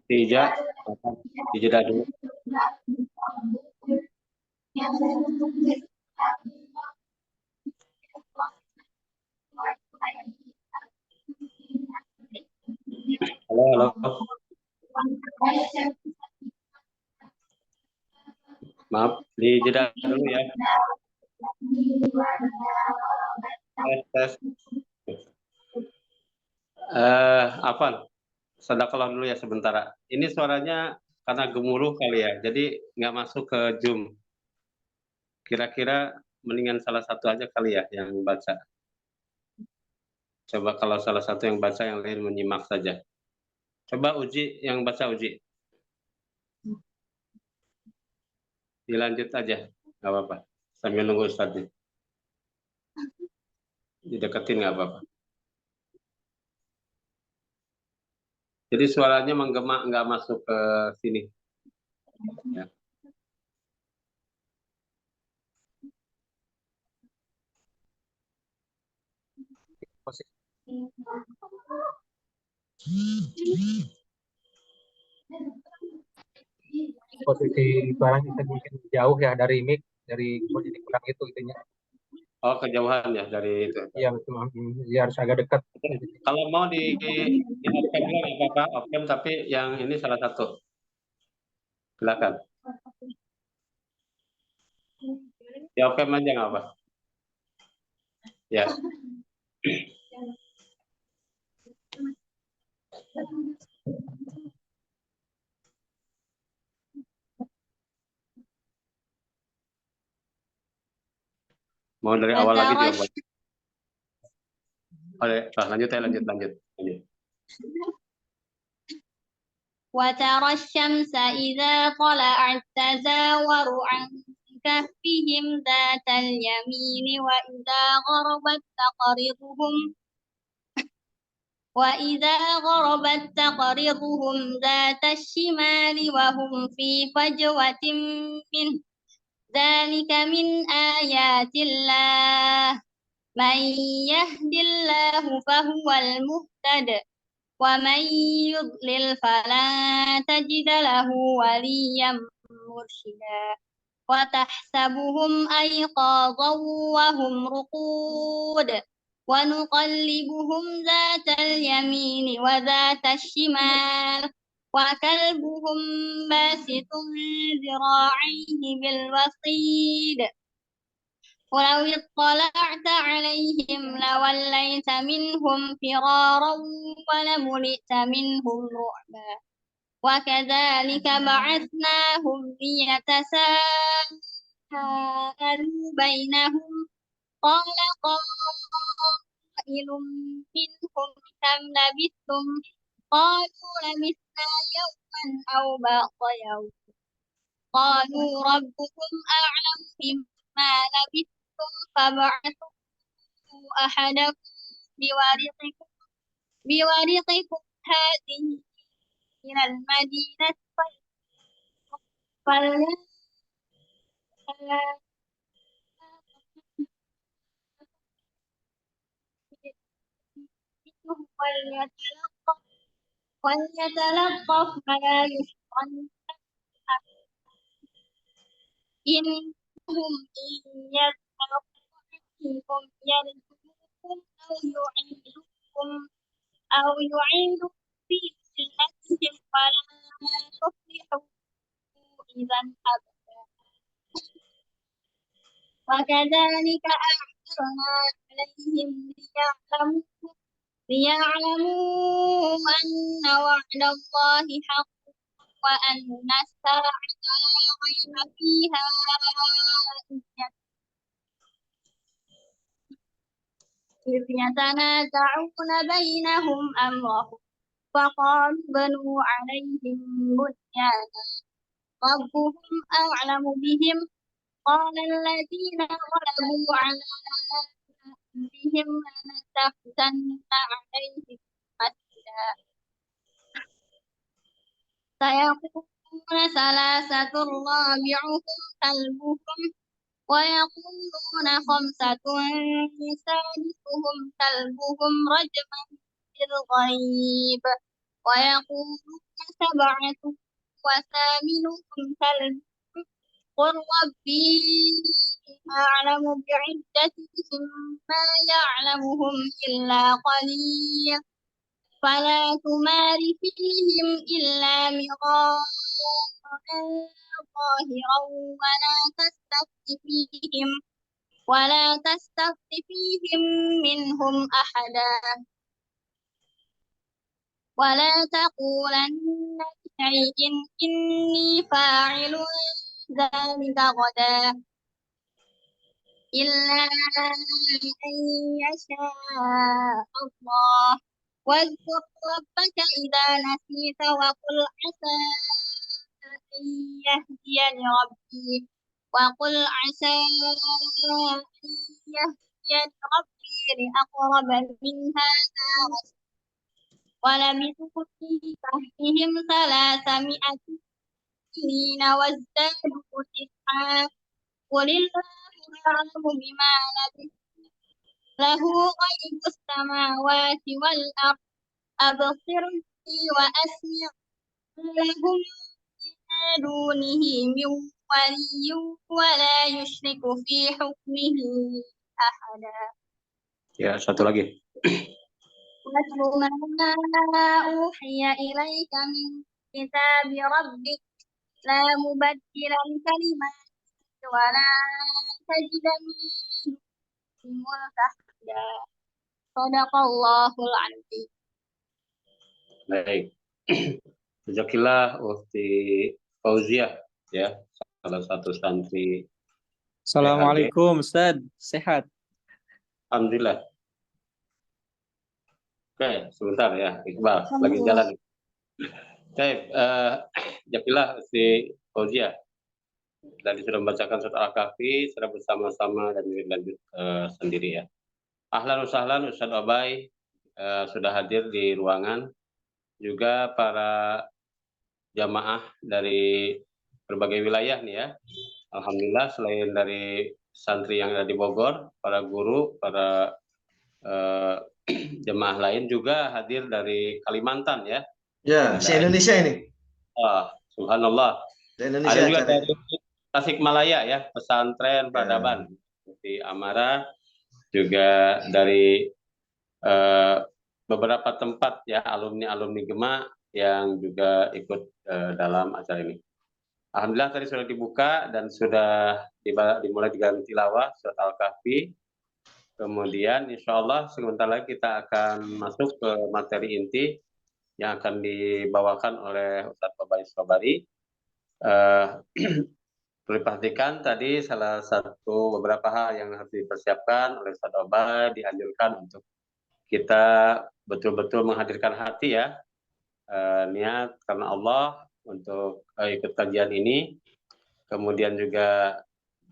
Tidak, dijeda dulu. Halo, halo. Maaf, dijeda dulu ya. Tes. Apa? Sadakallah dulu ya sebentar. Ini suaranya karena gemuruh kali ya, jadi nggak masuk ke Zoom. Kira-kira mendingan salah satu aja kali ya yang baca. Coba kalau salah satu yang baca, yang lain menyimak saja. Coba uji, yang baca uji. Dilanjut aja, nggak apa-apa. Sambil nunggu Ustadz. Dideketin nggak apa-apa. Jadi suaranya menggema, nggak masuk ke sini. Ya. Posisi suaranya mungkin jauh ya dari mic, dari jadi kurang itu itunya. Oh, kejauhan ya dari itu. Iya betul, ya harus agak dekat. Kalau mau di open nggak apa-apa, open, tapi yang ini salah satu. Silakan. Ya open aja nggak apa. Ya. Mau dari awal lagi juga boleh. Lanjut ya, lanjut. وترى الشمس إذا طلعت تزاور عن كهفهم ذات اليمين وإذا غربت تقرضهم ذات الشمال وهم في فجوة منه ذلك من آيات الله من يهد الله فهو المهتد ومن يضلل فلن تجد له وليا مرشدا وتحسبهم أيقاظا وهم رقود ونقلبهم ذات اليمين وذات الشمال وكلبهم باسط ذراعيه بالوصيد ولو اطلعت عليهم لوليت منهم فرارا ولملئت منهم رعبا وكذلك بعثناهم ليتساءلوا بينهم قال قائل منهم كم لبثتم قالوا لبثنا يوما أو بعض يوم قالوا ربكم أعلم بما لبثتم فابعثوا أحدكم بورقكم هذه إلى المدينة وليتلطف ولا يشعرن إنهم إن يذهبوا فيكم يرجوكم أو يعيدوا في ملتهم ولا تفلحوا إذا أبدا وكذلك أعثرنا عليهم ليعلموا أن وعد الله حق وأن الساعة لا ريب فيها إذ يتنازعون بينهم أمرهم فقالوا بنوا عليهم بنيانا ربهم أعلم بهم قال الذين غلبوا على أمرهم لنتخذن عليهم مسجدا سيقولون ثلاثة رابعهم كلبهم ويقولون خمسة سادسهم كلبهم رجما بالغيب ويقولون سبعة وثامنهم كلبهم قل ربي أعلم بعدتهم ما يعلمهم إلا قليل فلا تمار فيهم إلا مراء ظاهرا ولا تستفت فيهم منهم أحدا ولا تقولن لشيء إني فاعل ذلك غدا إلا أن يشاء الله واذكر ربك إذا نسيت وقل عسى أن يهديني ربي لأقرب من هذا ولبثوا في كهفهم 300 سنين وازدادوا تسعا قل الله أعلم بما لبثوا له غيب السماوات والأرض أبصر به وأسمع لهم من دونه من ولي ولا يشرك في حكمه أحدا. Ya, satu lagi. واتل ما أوحي إليك من كتاب ربك لا مبدل لكلماته ولا تجد من دونه ملتحدا صدق الله العظيم. Baik. Jazakallah Ukti Fauziah ya, salah satu santri. Assalamualaikum Ustaz, sehat? Alhamdulillah. Oke, sebentar ya, Iqbal lagi jalan. Baik, Jazakallah Ukti Fauziah. Tadi sudah membacakan surat Al-Kahfi secara bersama-sama dan lanjut sendiri ya. Ahlan wa sahlan Ustaz Abai sudah hadir di ruangan. Juga para jamaah dari berbagai wilayah nih ya. Alhamdulillah selain dari santri yang ada di Bogor, para guru, para jemaah lain juga hadir dari Kalimantan ya. Ya, se-Indonesia ini. Subhanallah. Se-Indonesia Ada juga acara dari Tasikmalaya ya, pesantren peradaban di Amara, juga dari beberapa tempat ya alumni Gema yang juga ikut dalam acara ini. Alhamdulillah tadi sudah dibuka dan sudah dimulai dengan tilawah surat Al-Kahfi. Kemudian insya Allah sebentar lagi kita akan masuk ke materi inti yang akan dibawakan oleh Ustadz Sobari Sobari. Perlu diperhatikan tadi salah satu beberapa hal yang harus dipersiapkan oleh Ustadz Oba, dianjurkan untuk kita betul-betul menghadirkan hati ya, niat karena Allah untuk ikut kajian ini. Kemudian juga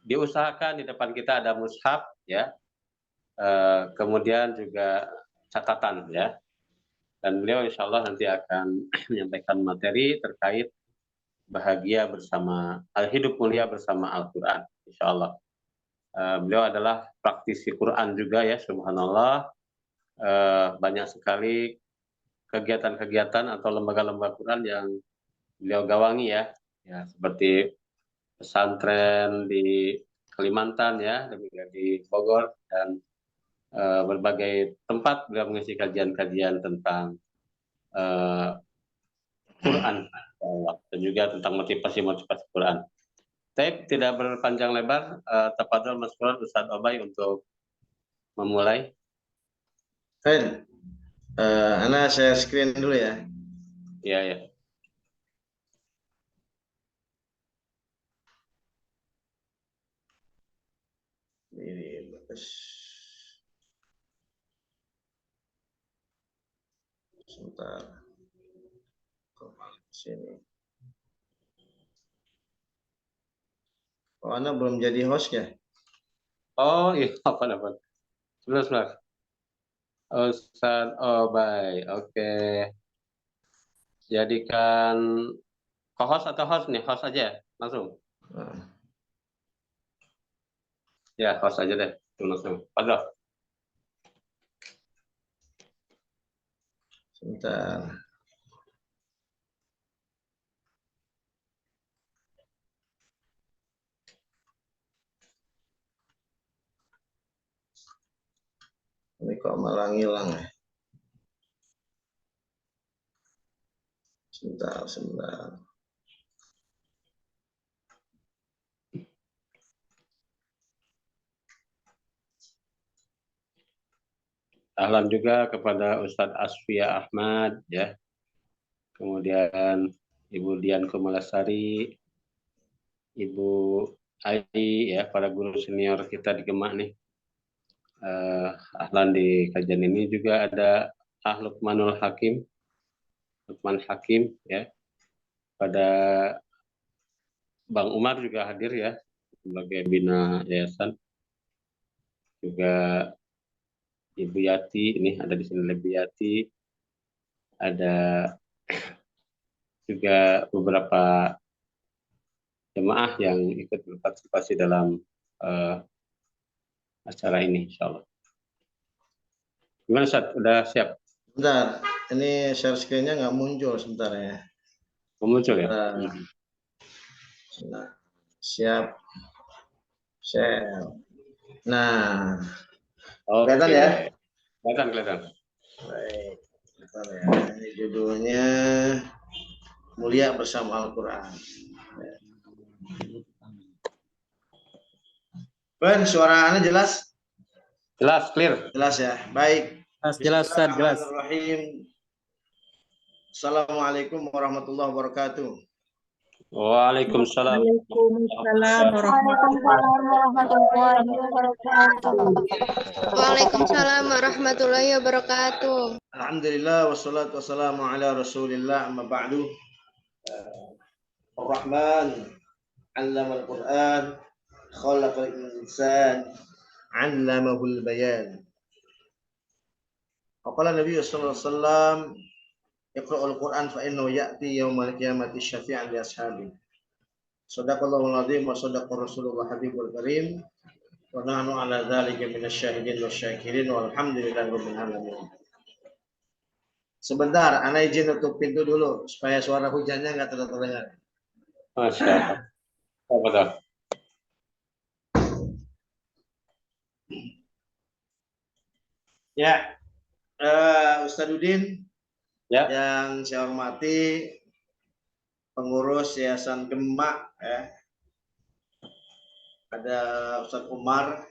diusahakan di depan kita ada mushaf ya, kemudian juga catatan ya. Dan beliau insya Allah nanti akan menyampaikan materi terkait bahagia bersama, hidup mulia bersama Al-Quran, insya Allah. Beliau adalah praktisi Quran juga ya, subhanallah. Banyak sekali kegiatan-kegiatan atau lembaga-lembaga Quran yang beliau gawangi ya, seperti pesantren di Kalimantan ya, di Bogor, dan berbagai tempat beliau mengisi kajian-kajian tentang Quran dan juga tentang motivasi-motivasi Quran. Tapi tidak berpanjang lebar, tafadhol Mas Quran Ustadz Obay untuk memulai. Baik, Ana share screen dulu ya. Iya ya. Ini bagus. Sebentar. Sini. Oh, Ana belum jadi host ya? Oh iya, apa? Sebentar. Ustadz Obay, oke. Jadikan co-host atau host nih, host aja langsung. Nah, Ya, host aja deh, langsung. Padahal. sebentar. Ini kok malah ngilang ya? Sebentar. Ahlan juga kepada Ustadz Asfia Ahmad ya. Kemudian Ibu Dian Kumalasari, Ibu Ai ya, para guru senior kita di Gemak nih. Ahlan di kajian ini juga ada Lukman Hakim ya. Pada Bang Umar juga hadir ya sebagai bina yayasan. Juga Ibu Yati ini ada di sini, Ibu Yati. Ada juga beberapa jemaah yang ikut berpartisipasi dalam acara ini, insya Allah. Gimana Ustaz? Udah siap? Bentar, ini share screen-nya nggak muncul sebentar ya. Muncul ya? Nah, siap. Share. Nah, kelihatan ya? Kelihatan. Baik, bentar ya. Ini judulnya Mulia Bersama Al-Quran. Ben, suara Anda jelas? Jelas, clear. Jelas ya. Baik. Jelas, Ustaz, jelas. Bismillahirrahmanirrahim. Assalamualaikum warahmatullahi wabarakatuh. Waalaikumsalam. Waalaikumsalam warahmatullahi wabarakatuh. Alhamdulillah wassalatu wassalamu ala Rasulillah amma ba'du. Ar-Rahman 'allama al-Qur'an, khalaqal insan, 'allamahul bayan. Qala Nabi sallallahu alaihi wasallam, "Iqra'ul Qur'an fa innahu ya'ti yaumal qiyamati syafi'an li ashabi." Shadaqallahul azim wa shadaqa Rasulullah habibul karim. Wa nahnu 'ala dzalika minasyahidin wasyakirin walhamdulillahi rabbil alamin. Sebentar, Ana izin tutup pintu dulu supaya suara hujannya nggak terdengar. Masya Allah. Apa dah? Ya, Ustadz Udin, Ya. yang saya hormati pengurus Yayasan Gemak, ya. Ada Ustadz Umar,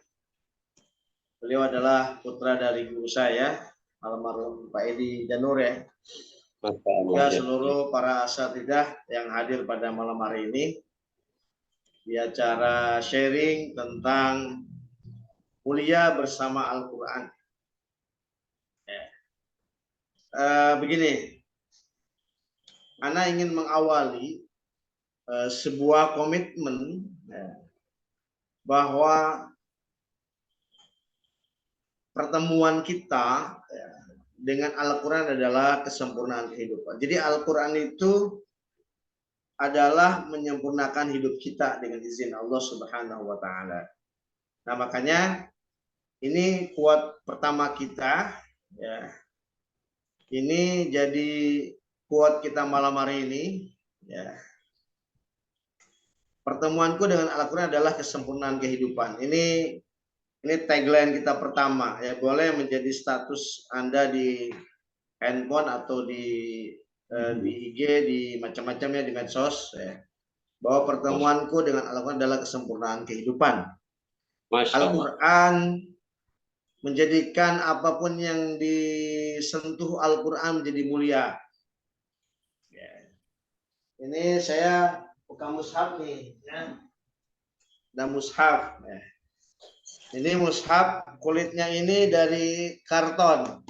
beliau adalah putra dari guru saya, almarhum Pak Edi Janur ya. Masya Allah. Ya, Ya. seluruh para asatidzah yang hadir pada malam hari ini di acara sharing tentang mulia bersama Al-Quran. Begini, Ana ingin mengawali sebuah komitmen bahwa pertemuan kita dengan Al-Quran adalah kesempurnaan kehidupan. Jadi Al-Quran itu adalah menyempurnakan hidup kita dengan izin Allah Subhanahu wa Ta'ala. Nah, makanya ini quote pertama kita, ya. Ini jadi quote kita malam hari ini, ya. Pertemuanku dengan Al-Quran adalah kesempurnaan kehidupan. Ini tagline kita pertama, ya. Boleh menjadi status Anda di handphone atau di IG, di macam-macamnya di medsos, ya. Bahwa pertemuanku dengan Al-Quran adalah kesempurnaan kehidupan. Al-Quran menjadikan apapun yang disentuh Al-Quran menjadi mulia. Ya. Ini saya buka mushaf nih, ya. Ada mushaf. Ya. Ini mushaf, kulitnya ini dari karton,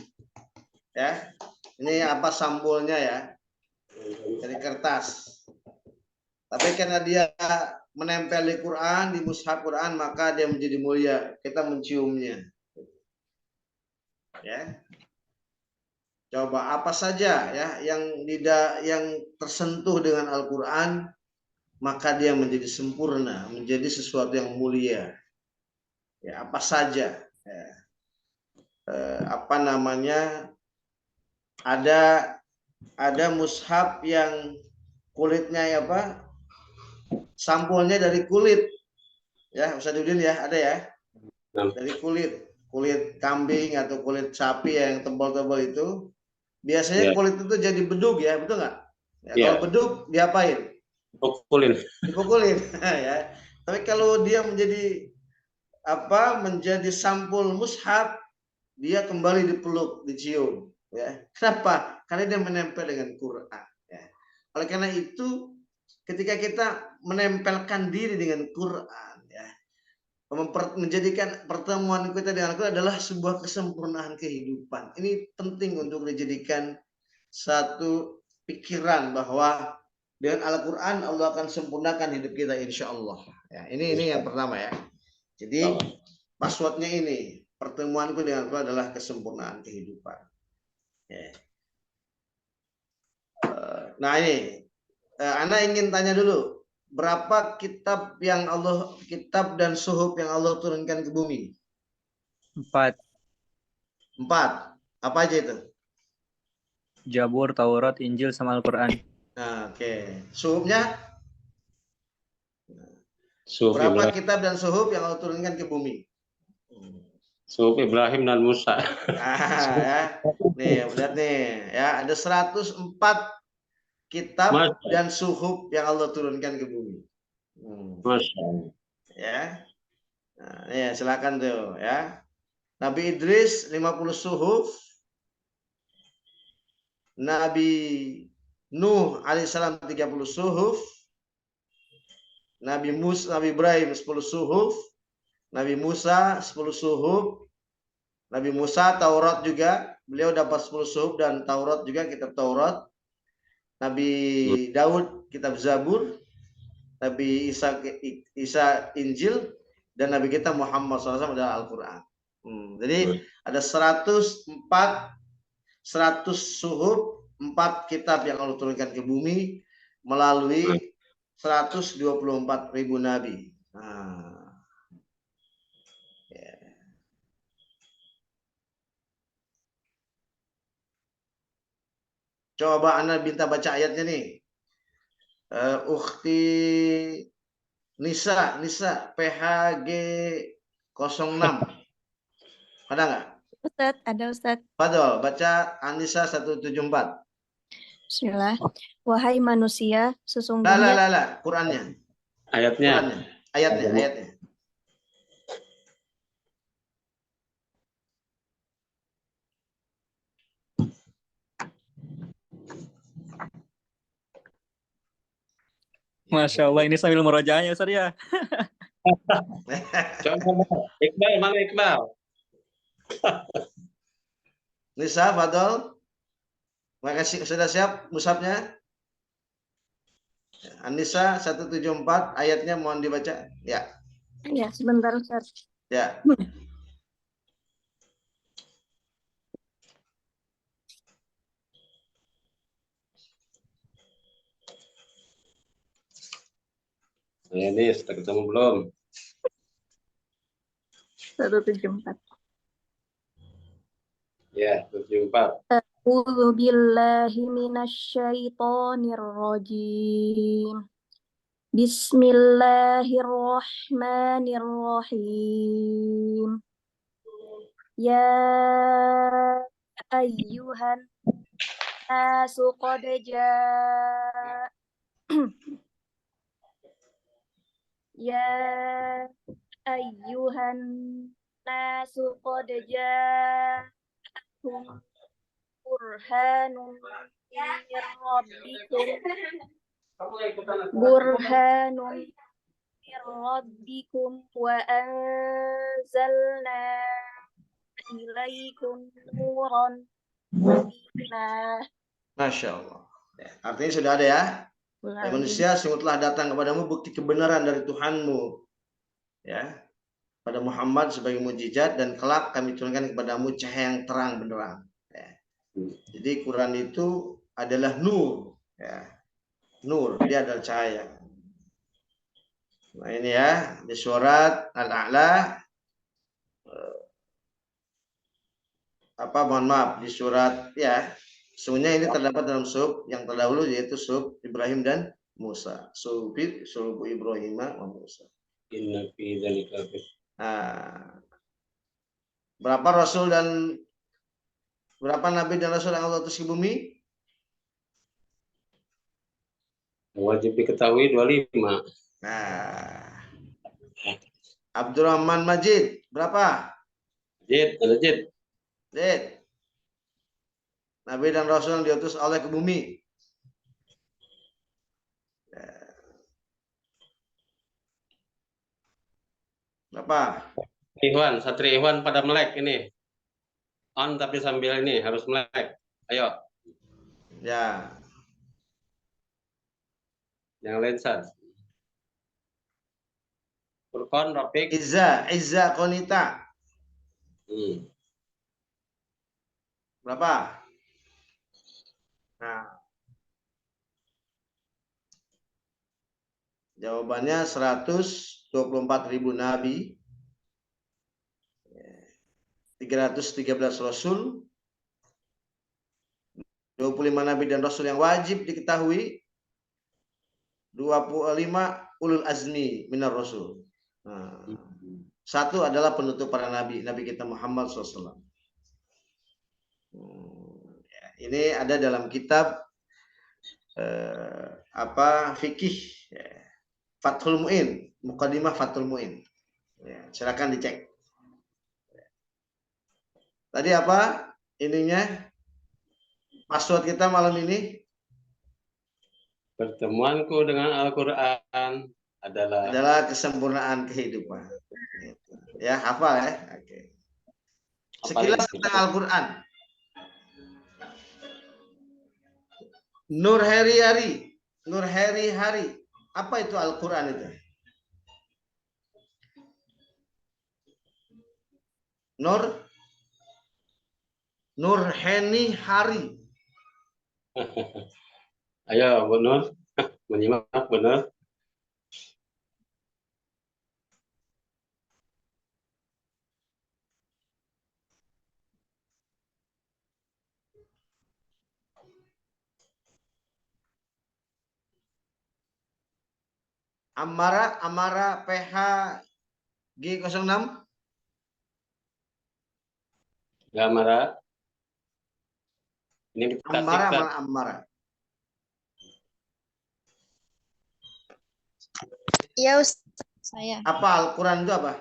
ya. Ini apa sampulnya, ya, dari kertas. Tapi karena dia menempel di Quran, di mushaf Quran, maka dia menjadi mulia. Kita menciumnya. Ya. Coba apa saja, ya, yang tersentuh dengan Al-Quran, maka dia menjadi sempurna, menjadi sesuatu yang mulia. Ya, apa saja. Ya. Apa namanya? Ada mushaf yang kulitnya, ya, apa? Sampulnya dari kulit, ya, Ustadzuddin, ya, ada, ya, dari kulit kambing atau kulit sapi yang tebal-tebal itu. Biasanya kulit itu jadi bedug, ya, betul nggak? Ya, kalau bedug diapain? Dipukulin, ya. Tapi kalau dia menjadi sampul mushaf, dia kembali dipeluk, dicium, ya. Kenapa? Karena dia menempel dengan Quran, ya. Oleh karena itu, ketika kita menempelkan diri dengan Quran, ya, menjadikan pertemuan kita dengan Al-Quran adalah sebuah kesempurnaan kehidupan. Ini penting untuk dijadikan satu pikiran bahwa dengan Al-Quran Allah akan sempurnakan hidup kita, insya Allah. Ya, ini yang pertama, ya. Jadi passwordnya ini, pertemuanku dengan Al-Quran adalah kesempurnaan kehidupan. Ya. Nah, ini Ana ingin tanya dulu, berapa kitab dan suhuf yang Allah turunkan ke bumi? 4. 4. Apa aja itu? Jabur, Taurat, Injil, sama Al-Quran. Nah, oke. Suhufnya? Suhuf Berapa Ibrahim. kitab dan suhuf yang Allah turunkan ke bumi? Suhuf Ibrahim dan Musa. Ya. Nih, lihat nih, ya, ada 104 kitab dan suhuf yang Allah turunkan ke bumi. Masya Allah. Ya. Nah, ya, silakan tuh, ya. Nabi Idris 50 suhuf. Nabi Nuh alaihissalam 30 suhuf. Nabi Ibrahim 10 suhuf. Nabi Musa 10 suhuf. Nabi Musa Taurat juga, beliau dapat 10 suhuf dan Taurat juga, kitab Taurat. Nabi Daud kitab Zabur. Nabi Isa Injil, dan Nabi kita Muhammad SAW adalah Al-Quran. Jadi ada 100 suhuf, 4 kitab yang Allah turunkan ke bumi melalui 124.000 nabi. Nah, ya. Coba Anda minta baca ayatnya nih. Ukhti Nisa PHG 06. Ada nggak? Ustadz, ada Ustadz. Fadol, baca An-Nisa 174. Bismillah. Wahai manusia, Lah, sesungguhnya Qurannya. Ayatnya. Ayatnya. Masya Allah, ini sambil murojaahnya Ustaz ya. Coba Iqbal, mana Iqbal? Nisa, Fadol. Makasih, sudah siap mushafnya? Anissa 174 ayatnya mohon dibaca. Ya. Ya, sebentar Ustaz. Ya. Nah, ini sudah ketemu belum? 174. Ya, 74. A'udzu billahi minasyaitonir rajim. Bismillahirrahmanirrahim. Ya ayyuhan nasu qad Ya ayyuhan nasu qad ja'akum burhanun min rabbikum wa anzalna ilaikum nuran mubina. Masya Allah. Ya, artinya sudah ada ya. Hai manusia, sungguh telah datang kepadamu bukti kebenaran dari Tuhanmu. Ya. Pada Muhammad sebagai mukjizat dan kelak kami turunkan kepadamu cahaya yang terang benderang. Ya. Jadi Quran itu adalah nur. Ya. Nur, dia adalah cahaya. Nah ini ya, di surat Al-A'la, mohon maaf, di surat ya, sebenarnya ini terdapat dalam suhuf yang terdahulu yaitu suhuf Ibrahim dan Musa. Suhuf Ibrahim dan Musa. Inna fi dzalika. Nah, berapa rasul dan berapa nabi dan rasul yang Allah utus ke bumi? Wajib diketahui 25. Nah, Abdurrahman Majid berapa? Jid, ada Jid. Jid. Nabi dan rasul yang diutus oleh ke bumi. Berapa? Satri Ikhwan pada melek ini. On tapi sambil ini harus melek. Ayo. Ya. Yang lain Sat. Furqan, Rafiq. Izza Konita. Berapa? Nah. Jawabannya 124.000 nabi. 313 rasul. 25 nabi dan rasul yang wajib diketahui. 25 ulul azmi minar rasul. Nah, satu adalah penutup para nabi, Nabi kita Muhammad SAW. Ini ada dalam kitab fikih Fathul Mu'in, Muqaddimah Fathul Mu'in. Ya, silakan dicek. Tadi apa ininya? Password kita malam ini? Pertemuanku dengan Al-Quran adalah kesempurnaan kehidupan. Ya, hafal ya. Oke. Sekilas tentang Al-Quran. Nur hari. Apa itu Al-Quran itu? Nurheni hari. Ayo, Bu Nur. Menyimak benar. Amara PH G06. Gamara. Ini Amara. Ya Ustaz, saya. Apa Al-Quran itu apa?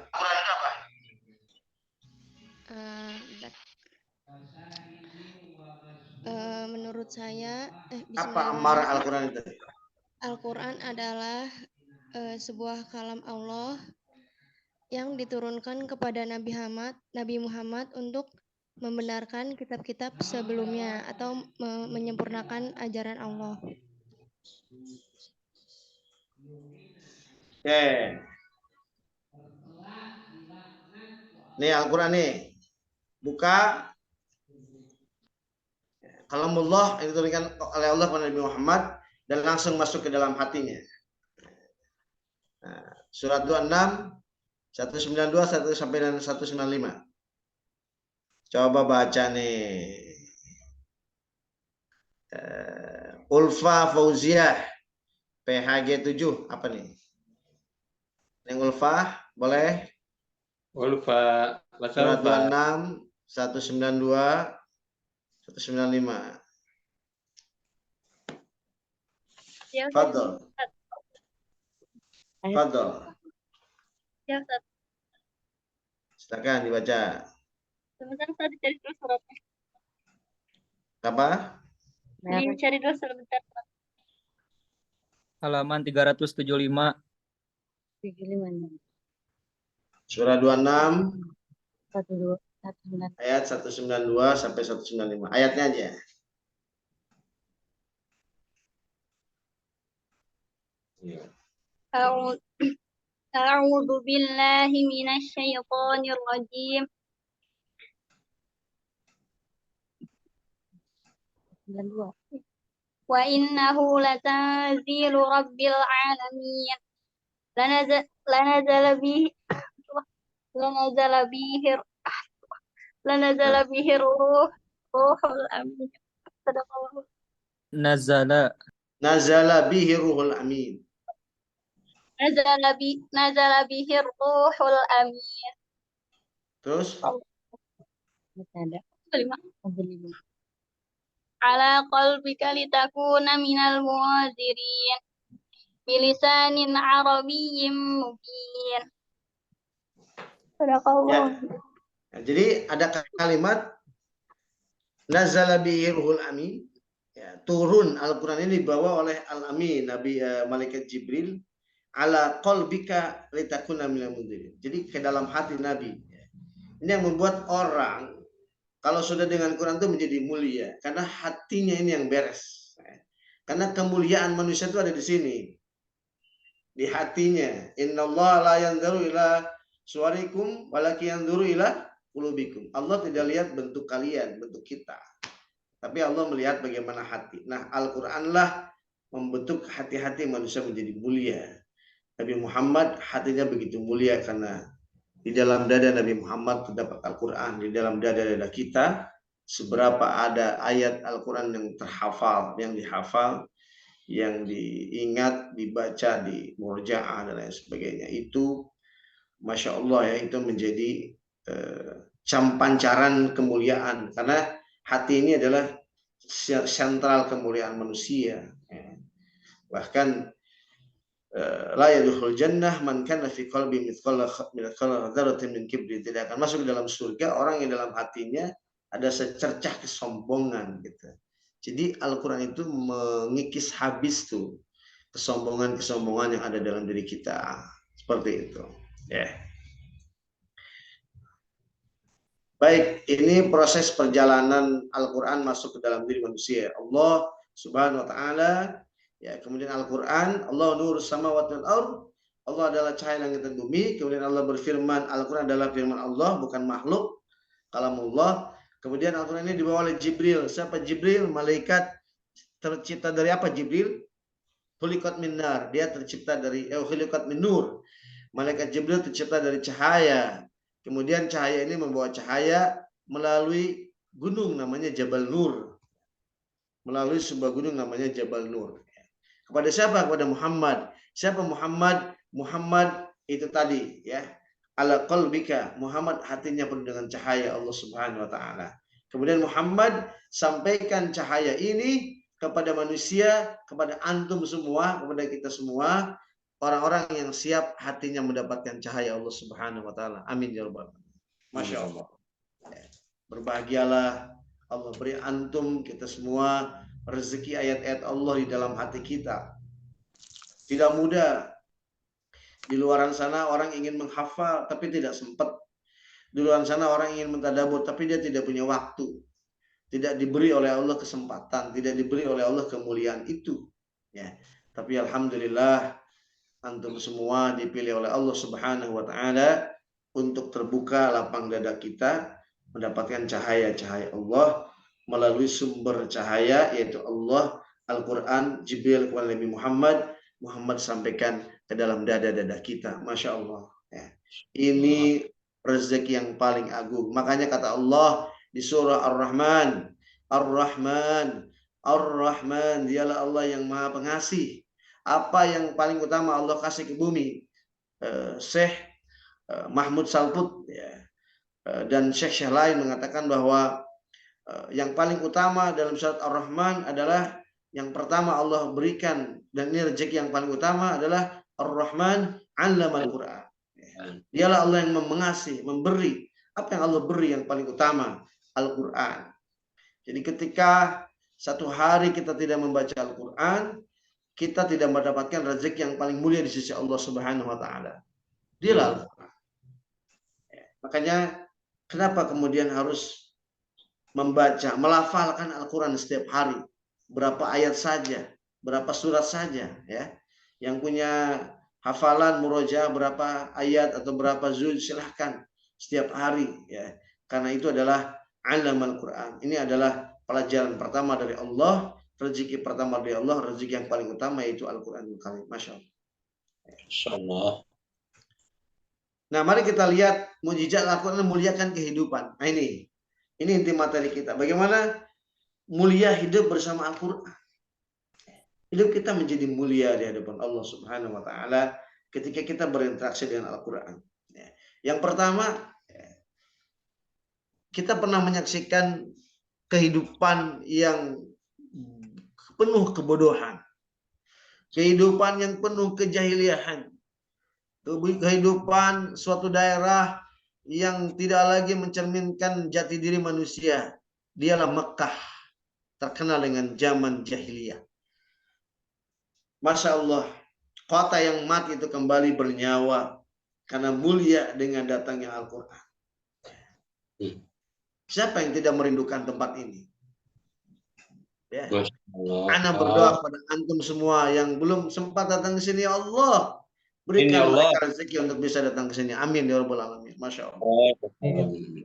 Menurut saya, apa Amara Al-Quran itu? Al-Quran adalah sebuah kalam Allah yang diturunkan kepada Nabi Muhammad untuk membenarkan kitab-kitab sebelumnya atau menyempurnakan ajaran Allah. Oke. Nih Al-Quran nih. Buka. Kalamullah yang diturunkan oleh Allah kepada Nabi Muhammad dan langsung masuk ke dalam hatinya. Nah, surat 26, 192, 1 sampai dan 195. Coba baca nih. Ulfa Fauziah PHG 7 apa nih? Yang Ulfa boleh? Ulfa Surat Ulfa 26, 192, 195. Ya, Fadol. Fadol. Ya, Ustaz. Silakan dibaca. Sebentar, Ustaz, dicari dulu suratnya. Apa? Dicari dulu sebentar. Halaman 375. Surah 26 ayat 192 sampai 195. Ayatnya aja. أعوذ بالله من الشيطان الرجيم. وإنه لتنزيل رب العالمين لنزل به الروح الأمين. صدق الله. Nazala bihi ruhul amin. نزل به الروح الأمين Terus على قلبك لتكون من المنذرين بلسان عربي مبين. صدق الله. Ya, jadi ada kalimat nazala bihi ruhul amin. Ya, turun Al-Quran ini dibawa oleh Al-Amin, Nabi Malaikat Jibril ala qalbika litakuna minal mundzirin. Jadi ke dalam hati Nabi. Ini yang membuat orang kalau sudah dengan Quran itu menjadi mulia karena hatinya ini yang beres. Karena kemuliaan manusia itu ada di sini. Di hatinya. Innallaha la yanzuru ila suwarikum walakin yanzuru ila qulubikum. Allah tidak lihat bentuk kalian, bentuk kita. Tapi Allah melihat bagaimana hati. Nah, Al-Qur'anlah membentuk hati-hati manusia menjadi mulia. Nabi Muhammad hatinya begitu mulia karena di dalam dada Nabi Muhammad terdapat Al-Quran. Di dalam dada-dada kita seberapa ada ayat Al-Quran yang terhafal, yang dihafal, yang diingat, dibaca, di murja'ah dan lain sebagainya. Itu Masya Allah ya, itu menjadi pancaran kemuliaan. Karena hati ini adalah sentral kemuliaan manusia. Bahkan la yadkhul jannah man kana fi qalbi mithqala dzarratin min kibri. Tidak akan masuk ke dalam surga orang yang dalam hatinya ada secercah kesombongan gitu. Jadi Al-Qur'an itu mengikis habis tuh kesombongan-kesombongan yang ada dalam diri kita. Seperti itu. Ya. Baik, ini proses perjalanan Al-Qur'an masuk ke dalam diri manusia. Allah Subhanahu wa taala. Ya, kemudian Al-Quran, Allah nur samawati wal ardh. Allah adalah cahaya langit dan bumi. Kemudian Allah berfirman, Al-Quran adalah firman Allah, bukan makhluk. Kalamullah. Kemudian Al-Quran ini dibawa oleh Jibril. Siapa Jibril? Malaikat tercipta dari apa Jibril? Khuliqat min nar. Dia tercipta dari khuliqat min nur. Malaikat Jibril tercipta dari cahaya. Kemudian cahaya ini membawa cahaya melalui gunung namanya Jabal Nur. Melalui sebuah gunung namanya Jabal Nur. Kepada siapa? Kepada Muhammad. Siapa Muhammad? Muhammad itu tadi ya. Ala qalbika. Muhammad hatinya penuh dengan cahaya Allah Subhanahu wa taala. Kemudian Muhammad sampaikan cahaya ini kepada manusia, kepada antum semua, kepada kita semua, orang-orang yang siap hatinya mendapatkan cahaya Allah Subhanahu wa taala. Amin ya rabbal alamin. Masya Allah. Berbahagialah Allah beri antum kita semua rezeki ayat-ayat Allah di dalam hati kita. Tidak mudah. Di luaran sana orang ingin menghafal tapi tidak sempat. Di luar sana orang ingin mentadabbur tapi dia tidak punya waktu. Tidak diberi oleh Allah kesempatan, tidak diberi oleh Allah kemuliaan itu. Ya. Tapi alhamdulillah antum semua dipilih oleh Allah Subhanahu wa taala untuk terbuka lapang dada kita mendapatkan cahaya-cahaya Allah melalui sumber cahaya yaitu Allah, Al-Qur'an, Jibril kepada Nabi Muhammad, Muhammad sampaikan ke dalam dada-dada kita. Masya Allah. Ya. Ini rezeki yang paling agung. Makanya kata Allah di surah Ar-Rahman, Ar-Rahman, Ar-Rahman, dialah Allah yang maha pengasih. Apa yang paling utama Allah kasih ke bumi? Syekh Mahmud Salput ya, dan syekh lain mengatakan bahwa yang paling utama dalam surat Ar-Rahman adalah yang pertama Allah berikan, dan ini rezeki yang paling utama adalah Ar-Rahman 'allamal Qur'an. Dialah Allah yang mengasihi, memberi. Apa yang Allah beri yang paling utama? Al-Quran. Jadi ketika satu hari kita tidak membaca Al-Quran, kita tidak mendapatkan rezeki yang paling mulia di sisi Allah Subhanahu wa taala. Dialah Al-Quran. Makanya kenapa kemudian harus membaca, melafalkan Al-Quran setiap hari? Berapa ayat saja, berapa surat saja ya. Yang punya hafalan murojaah berapa ayat atau berapa juz silahkan setiap hari ya. Karena itu adalah Allamal Quran. Ini adalah pelajaran pertama dari Allah, rezeki pertama dari Allah, rezeki yang paling utama yaitu Al-Qur'anul Karim. Masya Allah. Masya Allah. Nah, mari kita lihat mukjizat Al-Qur'an memuliakan kehidupan. Nah, ini inti materi kita. Bagaimana mulia hidup bersama Al-Qur'an. Hidup kita menjadi mulia di hadapan Allah Subhanahu wa taala ketika kita berinteraksi dengan Al-Qur'an. Yang pertama, kita pernah menyaksikan kehidupan yang penuh kebodohan, kehidupan yang penuh kejahiliahan, kehidupan suatu daerah yang tidak lagi mencerminkan jati diri manusia. Dialah Mekah, terkenal dengan zaman jahiliyah. Masya Allah, kota yang mati itu kembali bernyawa karena mulia dengan datangnya Al-Quran. Siapa yang tidak merindukan tempat ini? Ya. Ana berdoa kepada antum semua yang belum sempat datang ke sini, ya Allah berikan mereka rezeki untuk bisa datang ke sini. Amin ya rabbal alamin. Masya Allah.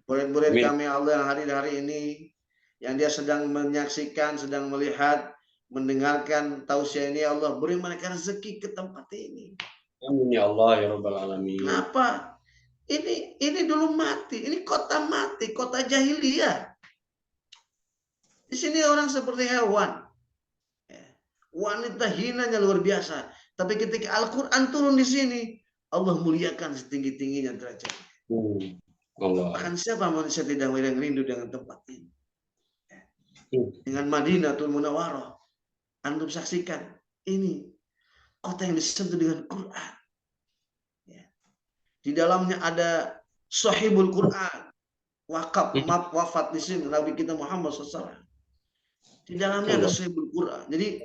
Murid-murid kami Allah yang hadir hari ini, yang dia sedang menyaksikan, sedang melihat, mendengarkan tausiah ini, ya Allah beri mereka rezeki ke tempat ini. Amin ya Allah ya rabbal alamin. Kenapa? Ini dulu mati, ini kota mati, kota jahiliyah. Di sini orang seperti hewan. Wanita hinanya luar biasa. Tapi ketika Al-Quran turun di sini, Allah muliakan setinggi-tingginya derajat. Bahkan siapa manusia tidak rindu dengan tempat ini? Dengan Madinatul Munawwarah. Antum saksikan, ini kota yang disentuh dengan Quran. Di dalamnya ada Sahibul Quran, wafat di sini Nabi kita Muhammad SAW. Di dalamnya ada Sahibul Quran. Jadi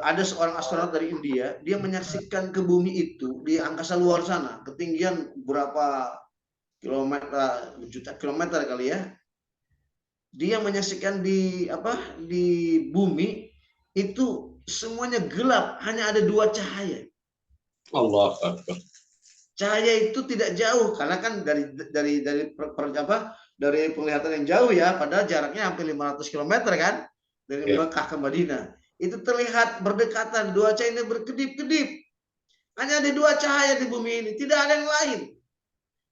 ada seorang astronot dari India, dia menyaksikan ke bumi itu di angkasa luar sana, ketinggian berapa kilometer, juta kilometer kali ya. Dia menyaksikan di bumi itu semuanya gelap, hanya ada dua cahaya. Allah Akbar. Cahaya itu tidak jauh karena kan dari penglihatan yang jauh ya, padahal jaraknya hampir 500 km kan dari Mekah ke Madinah. Itu terlihat berdekatan, dua cahaya ini berkedip-kedip. Hanya ada dua cahaya di bumi ini, tidak ada yang lain.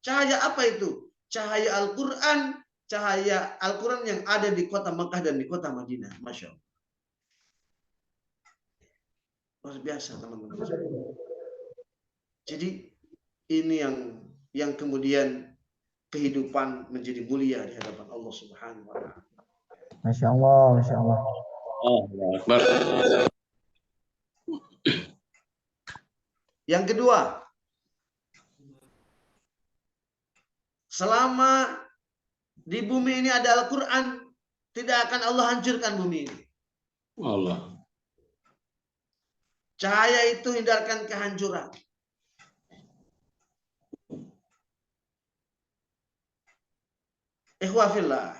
Cahaya apa itu? Cahaya Al-Qur'an, cahaya Al-Qur'an yang ada di kota Mekah dan di kota Madinah. Masya Allah. Luar biasa teman-teman. Jadi ini yang kemudian kehidupan menjadi mulia di hadapan Allah Subhanahu wa taala. Masya Allah, Masya Allah. Yang kedua, selama di bumi ini ada Al-Quran, tidak akan Allah hancurkan bumi ini. Allah. Cahaya itu hindarkan kehancuran. Ikhwafillah.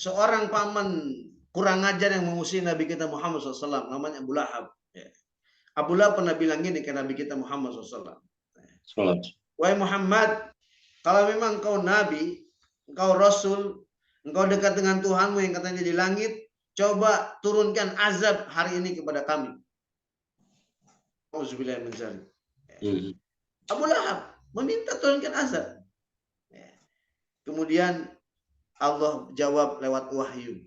Seorang paman kurang ajar yang memusuhi Nabi kita Muhammad SAW, namanya Abu Lahab. Abu Lahab pernah bilang gini ke Nabi kita Muhammad SAW. Wahai Muhammad, kalau memang kau Nabi, engkau Rasul, engkau dekat dengan Tuhanmu yang katanya di langit, coba turunkan azab hari ini kepada kami. Abu Lahab meminta turunkan azab. Kemudian Allah jawab lewat wahyu.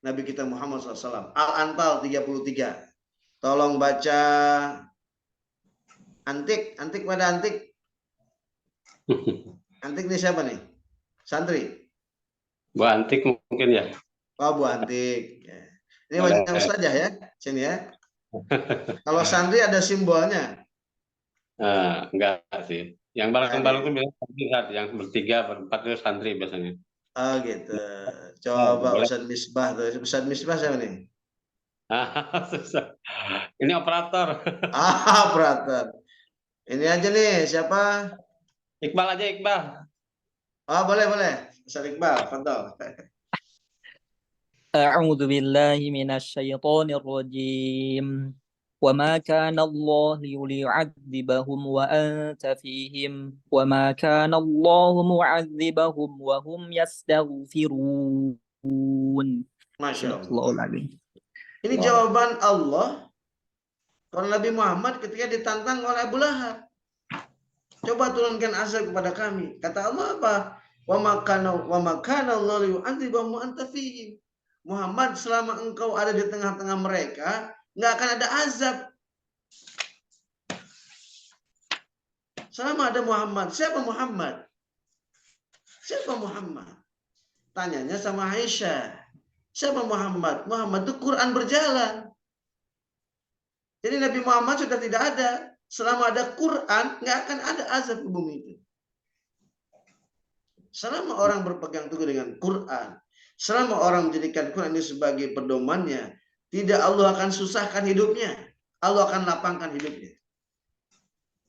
Nabi kita Muhammad SAW. Al-Anfal 33. Tolong baca. Antik pada Antik. Antik ini siapa nih? Santri? Bu Antik mungkin ya. Oh, Bu Antik. Ini wajah ustazah ya. Sini ya. Kalau santri ada simbolnya. Enggak sih. Yang bareng-bareng itu biasanya yang bertiga, berempat itu santri biasanya. Oh gitu. Coba Ustaz Misbah tuh. Ustaz Misbah siapa nih? Ini operator. Operator. Ini aja nih, siapa? Iqbal aja, Iqbal. Oh, boleh. Ustaz Iqbal, fadhol. أعوذ بالله من الشيطان الرجيم وما كان الله ليعذبهم وأنت فيهم وما كان الله معذبهم وهم يستغفرون. Masya Allah. Bismillahirrahmanirrahim. Ini jawaban Allah kalau Nabi Muhammad ketika ditantang oleh Abu Lahab. Coba turunkan azab kepada kami. Kata Allah apa? Wa makana Allah liyu'adzibahum wa anta fihim. Muhammad, selama engkau ada di tengah-tengah mereka, nggak akan ada azab. Selama ada Muhammad. Siapa Muhammad? Siapa Muhammad? Tanyanya sama Aisyah. Siapa Muhammad? Muhammad itu Quran berjalan. Jadi Nabi Muhammad sudah tidak ada. Selama ada Quran, nggak akan ada azab di bumi itu. Selama orang berpegang teguh dengan Quran, selama orang menjadikan Quran ini sebagai pedomannya, tidak Allah akan susahkan hidupnya. Allah akan lapangkan hidupnya.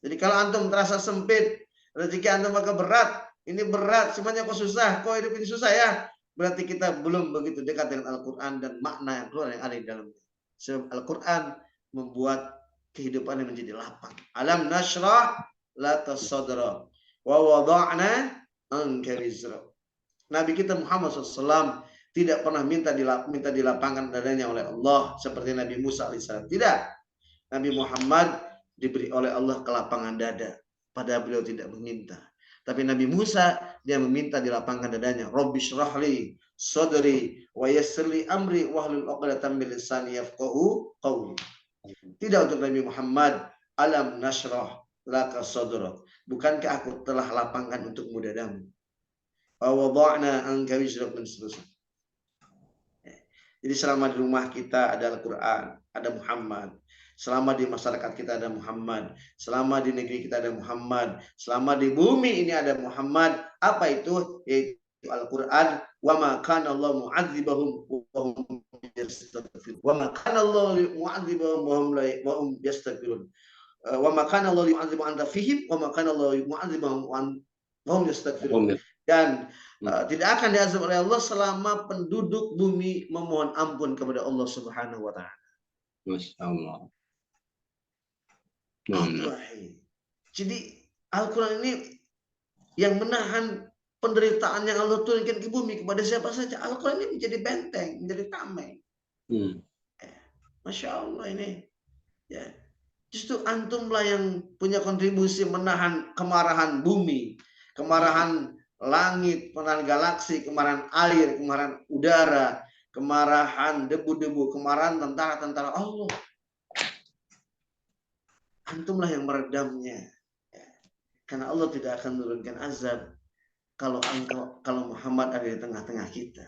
Jadi kalau antum terasa sempit, rezeki antum agak berat, ini berat, semuanya kok susah, kok hidup ini susah ya, berarti kita belum begitu dekat dengan Al-Quran dan makna yang keluar yang ada di dalamnya. Sebab Al-Quran membuat kehidupannya menjadi lapang. Alam nashrah laka sadra wa wada'na anka wizra. Nabi kita Muhammad SAW tidak pernah minta dilapangkan dadanya oleh Allah seperti Nabi Musa alaihissalam. Tidak. Nabi Muhammad diberi oleh Allah kelapangan dada, padahal beliau tidak meminta. Tapi Nabi Musa dia meminta dilapangkan dadanya. Rabbi shrahli sadri wa yassirli amri wahlul 'uqdatam min lisani yafqahu qawli. Tidak untuk Nabi Muhammad. Alam nashrah laka sadrak. Bukankah aku telah lapangkan untukmu dadamu? Wa wada'na anka wizrak dan seterusnya. Jadi selama di rumah kita ada Al-Quran, ada Muhammad. Selama di masyarakat kita ada Muhammad. Selama di negeri kita ada Muhammad. Selama di bumi ini ada Muhammad. Apa itu? Yaitu Al-Quran. Wa ma kana Allah mu'adzibahum wa hum yastaghfirun. Wa ma kana Allah mu'adzibahum wa hum yastaghfirun. Wa ma kana Allah yu'adzibu anta fihim wa ma kana Allah mu'adzibahum wa hum yastaghfirun. Dan tidak akan diazab oleh Allah selama penduduk bumi memohon ampun kepada Allah Subhanahu wa taala. Masya Allah. Jadi Al-Quran ini yang menahan penderitaan yang Allah turunkan ke bumi kepada siapa saja. Al-Quran ini menjadi benteng, menjadi tameng. Masya Allah ini. Ya. Justru antumlah yang punya kontribusi menahan kemarahan bumi, kemarahan langit, kemarahan galaksi, kemarahan air, kemarahan udara, kemarahan debu-debu, kemarahan tentara-tentara Allah. Antumlah yang meredamnya. Karena Allah tidak akan menurunkan azab kalau Muhammad ada di tengah-tengah kita.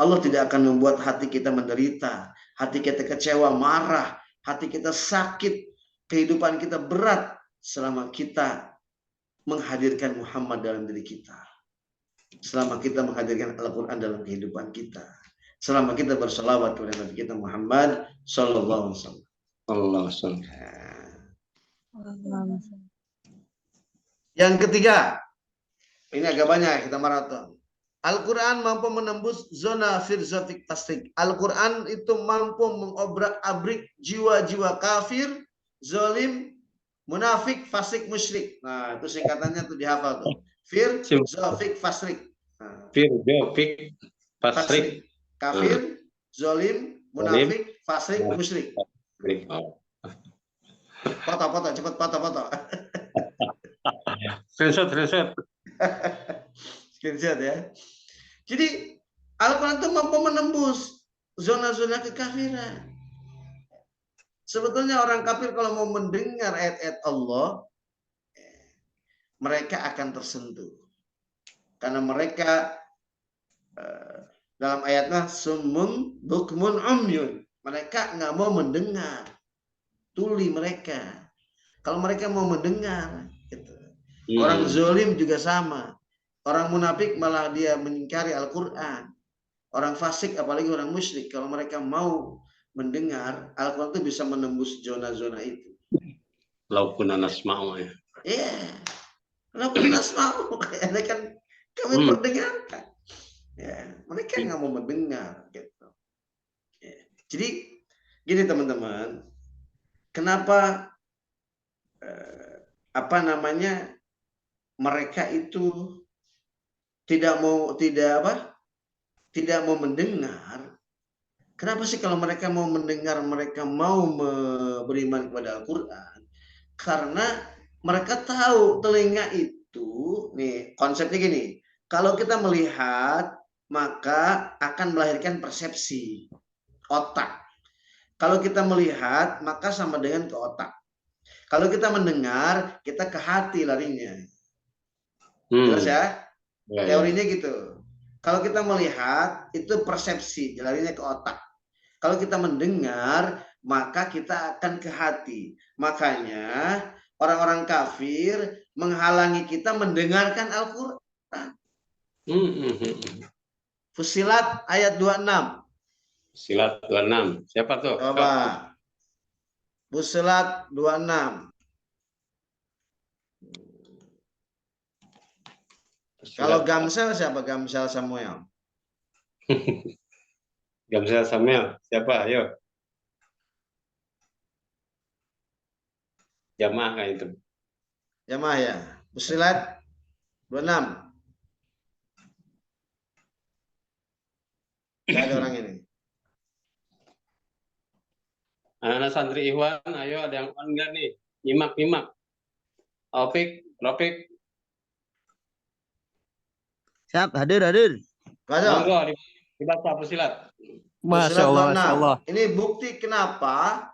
Allah tidak akan membuat hati kita menderita, hati kita kecewa, marah, hati kita sakit, kehidupan kita berat selama kita menghadirkan Muhammad dalam diri kita. Selama kita menghadirkan Al-Quran dalam kehidupan kita. selama kita berselawat kepada Nabi kita Muhammad sallallahu alaihi wasallam. Allah SWT. Yang ketiga, ini agak banyak kita maraton. Al-Quran mampu menembus zona filsafik tasdik. Al-Quran itu mampu mengobrak-abrik jiwa-jiwa kafir, zalim, munafik, fasik, musyrik. Nah, itu singkatannya tuh dihafal tuh. Filsafik fasrik. Nah, Filsafik fasrik. Kafir, zalim, munafik, fasik, musyrik. Oh. Foto, cepat foto. Screenshot. Screenshot ya. Jadi Al-Quran itu mampu menembus zona-zona kekafiran. Sebetulnya orang kafir kalau mau mendengar ayat-ayat Allah, mereka akan tersentuh. Karena mereka dalam ayatnya summun bukmun umyun. Mereka nggak mau mendengar. Tuli mereka. Kalau mereka mau mendengar, gitu. Orang zalim juga sama. Orang munafik malah dia mengingkari Al-Quran. Orang fasik apalagi orang musyrik, kalau mereka mau mendengar, Al-Quran itu bisa menembus zona-zona itu. Laukuna nasma'u ya. Iya. Laukuna nasma'u. Karena kan kami perdengarkan. Ya, mereka nggak mau mendengar. Gitu. Ya. Jadi gini teman-teman, kenapa mereka itu tidak mau mendengar. Kenapa sih kalau mereka mau mendengar, mereka mau beriman kepada Al-Quran? Karena mereka tahu telinga itu, nih konsepnya gini, kalau kita melihat maka akan melahirkan persepsi otak. Kalau kita melihat maka sama dengan ke otak. Kalau kita mendengar kita ke hati larinya. Jelas ya? Teorinya gitu. Kalau kita melihat itu persepsi, larinya ke otak. Kalau kita mendengar maka kita akan ke hati. Makanya orang-orang kafir menghalangi kita mendengarkan Al-Quran. Fusilat ayat 26. Fusilat 26. Siapa tuh? Coba. Fusilat 26. Kalau Gamsel siapa? Gamsel Samuel. Gamsel Samuel. Siapa? Ayo. Jamaah kayak itu. Jamaah ya. Fusilat 26. Gak ada orang ini. Anak-anak santri Ikhwan, ayo ada yang on nggak nih? Nyimak. Rofik. Siap, hadir. Ada. Dibaca Fusilat. Masya Allah. Ini bukti kenapa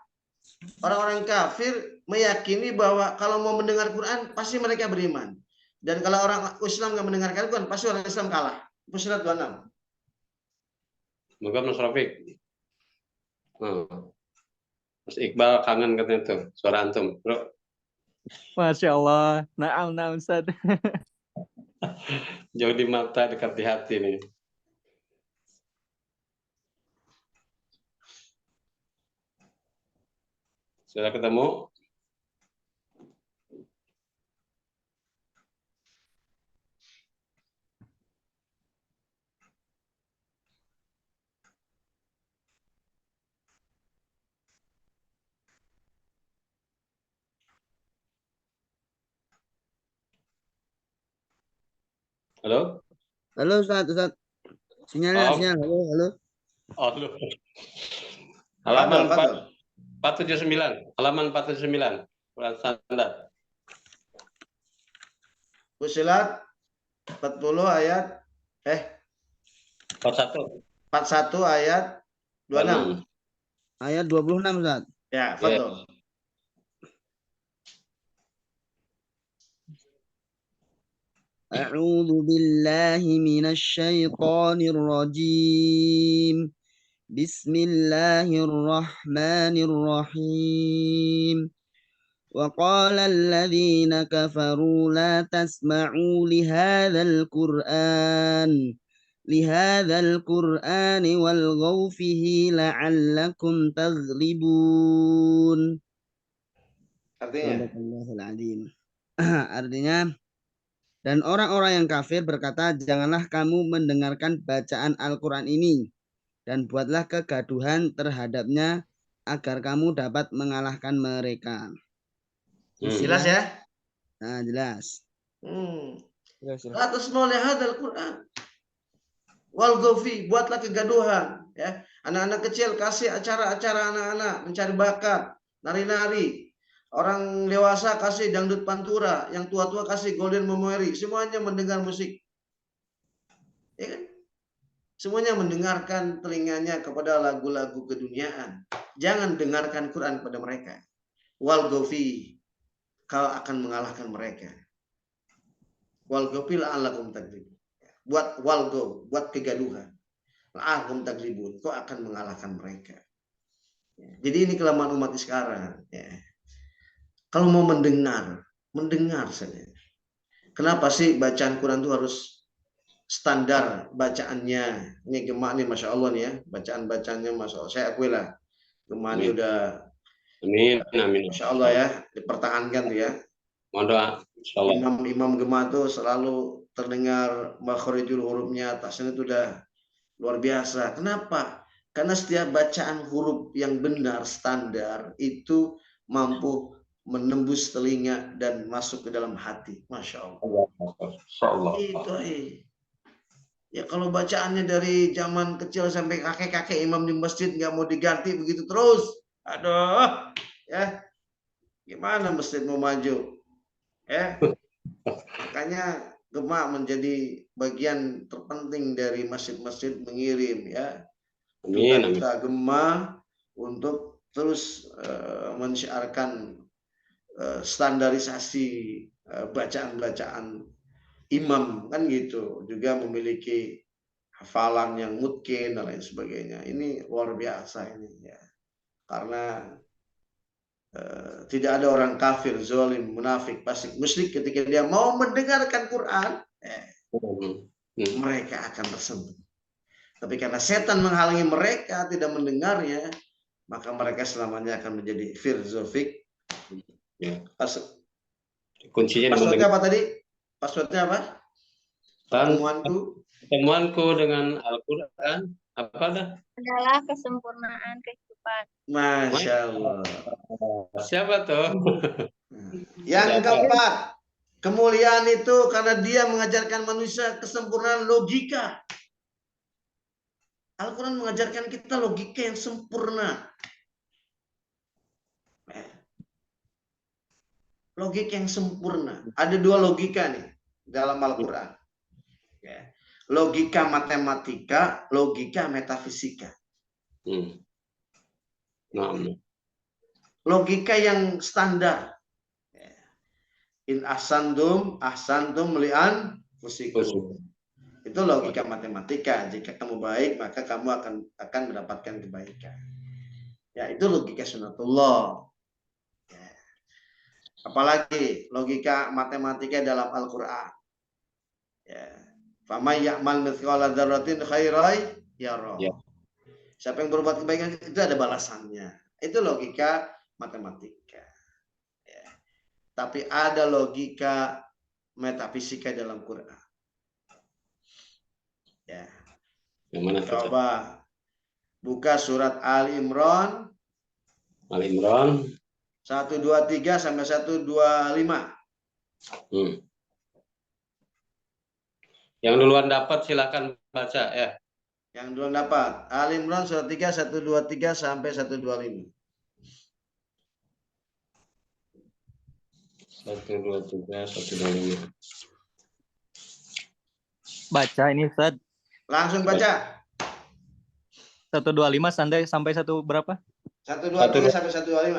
orang-orang kafir meyakini bahwa kalau mau mendengar Quran pasti mereka beriman. Dan kalau orang Islam nggak mendengarkan Quran pasti orang Islam kalah. Fusilat 26. Semoga Mas Rofik. Mas Iqbal kangen katanya tuh suara antum, bro. Masya Allah. Naam Ustaz. Jauh di mata, dekat di hati nih. Sudah ketemu? Halo? Halo Ustaz. Sinyal. Halo. Halo. Halaman 479. Halaman 479. Quran standar. Fusilat 40 ayat 41. 41 ayat 26. Ayat 26 Ustaz. Ya, betul. A'udzu billahi minasy syaithanir rajim. Bismillahirrahmanirrahim. وقال الذين كفروا لا تسمعوا لهذا القرآن lihadzal qur'ani walghaw fihi la'allakum taghlibun. Artinya, Sadaqallahul adzim. Artinya, dan orang-orang yang kafir berkata, janganlah kamu mendengarkan bacaan Al-Quran ini, dan buatlah kegaduhan terhadapnya agar kamu dapat mengalahkan mereka. jelas ya? Nah, jelas. Jelas, jelas. La tasma'u lihadzal Qur'an wal ghafi, buatlah kegaduhan ya. Anak-anak kecil kasih acara-acara anak-anak mencari bakat, nari-nari. Orang dewasa kasih dangdut pantura, yang tua-tua kasih golden memory, semuanya mendengar musik. Ya kan? Semuanya mendengarkan telinganya kepada lagu-lagu keduniaan. Jangan dengarkan Quran pada mereka. Wal ghafi, kau akan mengalahkan mereka. Wal ghafi la'allakum taglibun. Buat walgo, buat kegaduhan. La'allakum taglibun, kau akan mengalahkan mereka. Jadi ini kelemahan umat sekarang. Ya. Kalau mau mendengar saja. Kenapa sih bacaan Quran itu harus standar bacaannya? Ini Gemma nih, Masya Allah nih ya, bacaan-bacaannya Masya Allah. Saya akui lah, Gemma ini udah, Amin. Masya Allah ya, dipertahankan tuh ya. Mohon doa. Insyaallah. Imam Gemma tuh selalu terdengar makharijul hurufnya, tasnya itu udah luar biasa. Kenapa? Karena setiap bacaan huruf yang benar, standar, itu mampu menembus telinga dan masuk ke dalam hati. Masya Allah. Insyaallah. Itu ya, kalau bacaannya dari zaman kecil sampai kakek-kakek imam di masjid nggak mau diganti begitu terus, aduh, ya gimana masjid mau maju? Ya, makanya Gemma menjadi bagian terpenting dari masjid-masjid mengirim ya. Amin. Duta Gemma untuk terus mensyiarkan standarisasi bacaan-bacaan imam kan gitu, juga memiliki hafalan yang mungkin dan lain sebagainya. Ini luar biasa ini ya, karena tidak ada orang kafir, zalim, munafik, fasik, musyrik ketika dia mau mendengarkan Quran, mereka akan tersentuh. Tapi karena setan menghalangi mereka tidak mendengarnya, maka mereka selamanya akan menjadi firzofik. Ya. Kuncinya Passwordnya apa tadi? Passwordnya apa? Pertemuanku dengan Al-Quran apa dah? Adalah kesempurnaan kehidupan. Masya Allah. Siapa tuh? Yang keempat, kemuliaan itu karena dia mengajarkan manusia kesempurnaan logika. Al-Quran mengajarkan kita logika yang sempurna. Logika yang sempurna. Ada dua logika nih dalam Al-Quran. Logika matematika, logika metafisika. Logika yang standar. In ahsantum li'an fusikum. Itu logika matematika. Jika kamu baik, maka kamu akan mendapatkan kebaikan. Ya, itu logika sunatullah. Ya. Apalagi logika matematika dalam Al-Quran. Ya. Faman ya'mal mithqala dzarratin khairan yarah. Ya. Siapa yang berbuat kebaikan itu ada balasannya. Itu logika matematika. Ya. Tapi ada logika metafisika dalam Quran. Ya. Yang mana kita? Coba buka surat Ali Imran. 123 sampai 125. Yang duluan dapat silakan baca ya. Yang duluan dapat Ali Imran surat 3 123 sampai 125. 123 125. Baca ini Ustaz. Langsung baca. 125 sampai satu berapa? 123 sampai 125.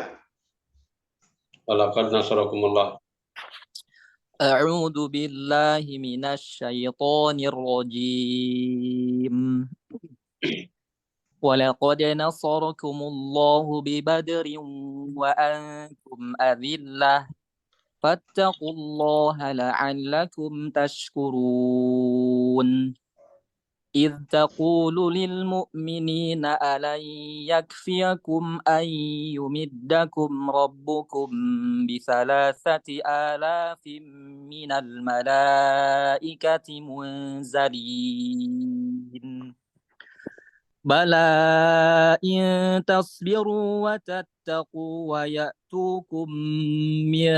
Walaqad nasarakumullah. A'udzu billahi minasyaitonir rajim. Walaqad nasarakumullahu bi Badrin wa antum adillah. Fattaqullaha la'allakum tashkurun. إذ تقول للمؤمنين ألن يكفيكم أن يمدكم ربكم ب3,000 من الملائكة منزلين بلى إن تصبروا وتتقوا ويأتوكم من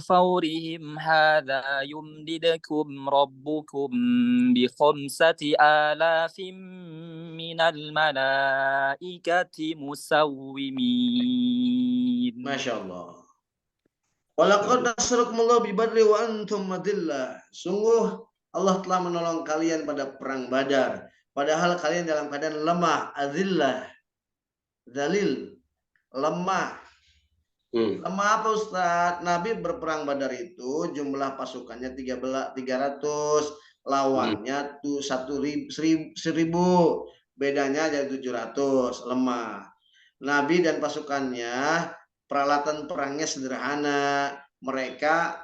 فورهم هذا يمددكم ربكم ب5,000 من الملائكة مسومين. Masya Allah. Walaqad nasarakumullah bi Badri wa antum madillah. Sungguh Allah telah menolong kalian pada perang Badar. Padahal kalian dalam keadaan lemah, azillah, dalil, lemah. Lemah apa Ustaz? Nabi berperang Badar itu jumlah pasukannya 300, lawannya tuh 1.000, bedanya jadi 700, lemah. Nabi dan pasukannya peralatan perangnya sederhana. Mereka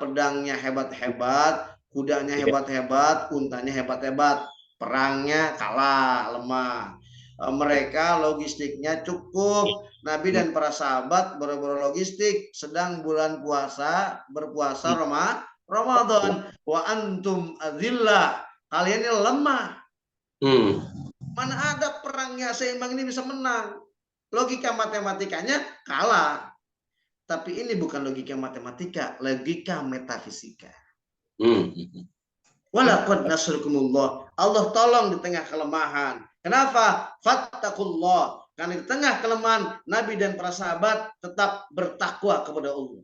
pedangnya hebat-hebat, kudanya hebat-hebat, untanya hebat-hebat. Perangnya kalah, lemah. Mereka logistiknya cukup. Nabi dan para sahabat boro-boro logistik, sedang bulan puasa, berpuasa Ramadan. Wa antum azillah. Kalian ini lemah. Mana ada perangnya seimbang ini bisa menang. Logika matematikanya kalah. Tapi ini bukan logika matematika, logika metafisika. Walaqad nasarakumullah. Allah tolong di tengah kelemahan. Kenapa? Fattakullah. Karena di tengah kelemahan, Nabi dan para sahabat tetap bertakwa kepada Allah.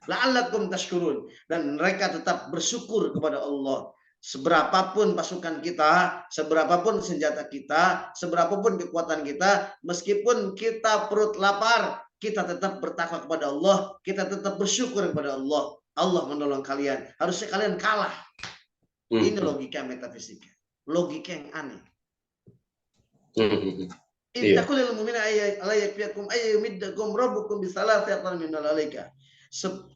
La'allakum tashkurun. Dan mereka tetap bersyukur kepada Allah. Seberapapun pasukan kita, seberapapun senjata kita, seberapapun kekuatan kita, meskipun kita perut lapar, kita tetap bertakwa kepada Allah, kita tetap bersyukur kepada Allah. Allah menolong kalian. Harusnya kalian kalah. Ini logika metafisika. Logika yang aneh. Ittaqul mu'mina la yakfiyakum ayyumiddakum rabbukum bi3,000 min al-malaika. 300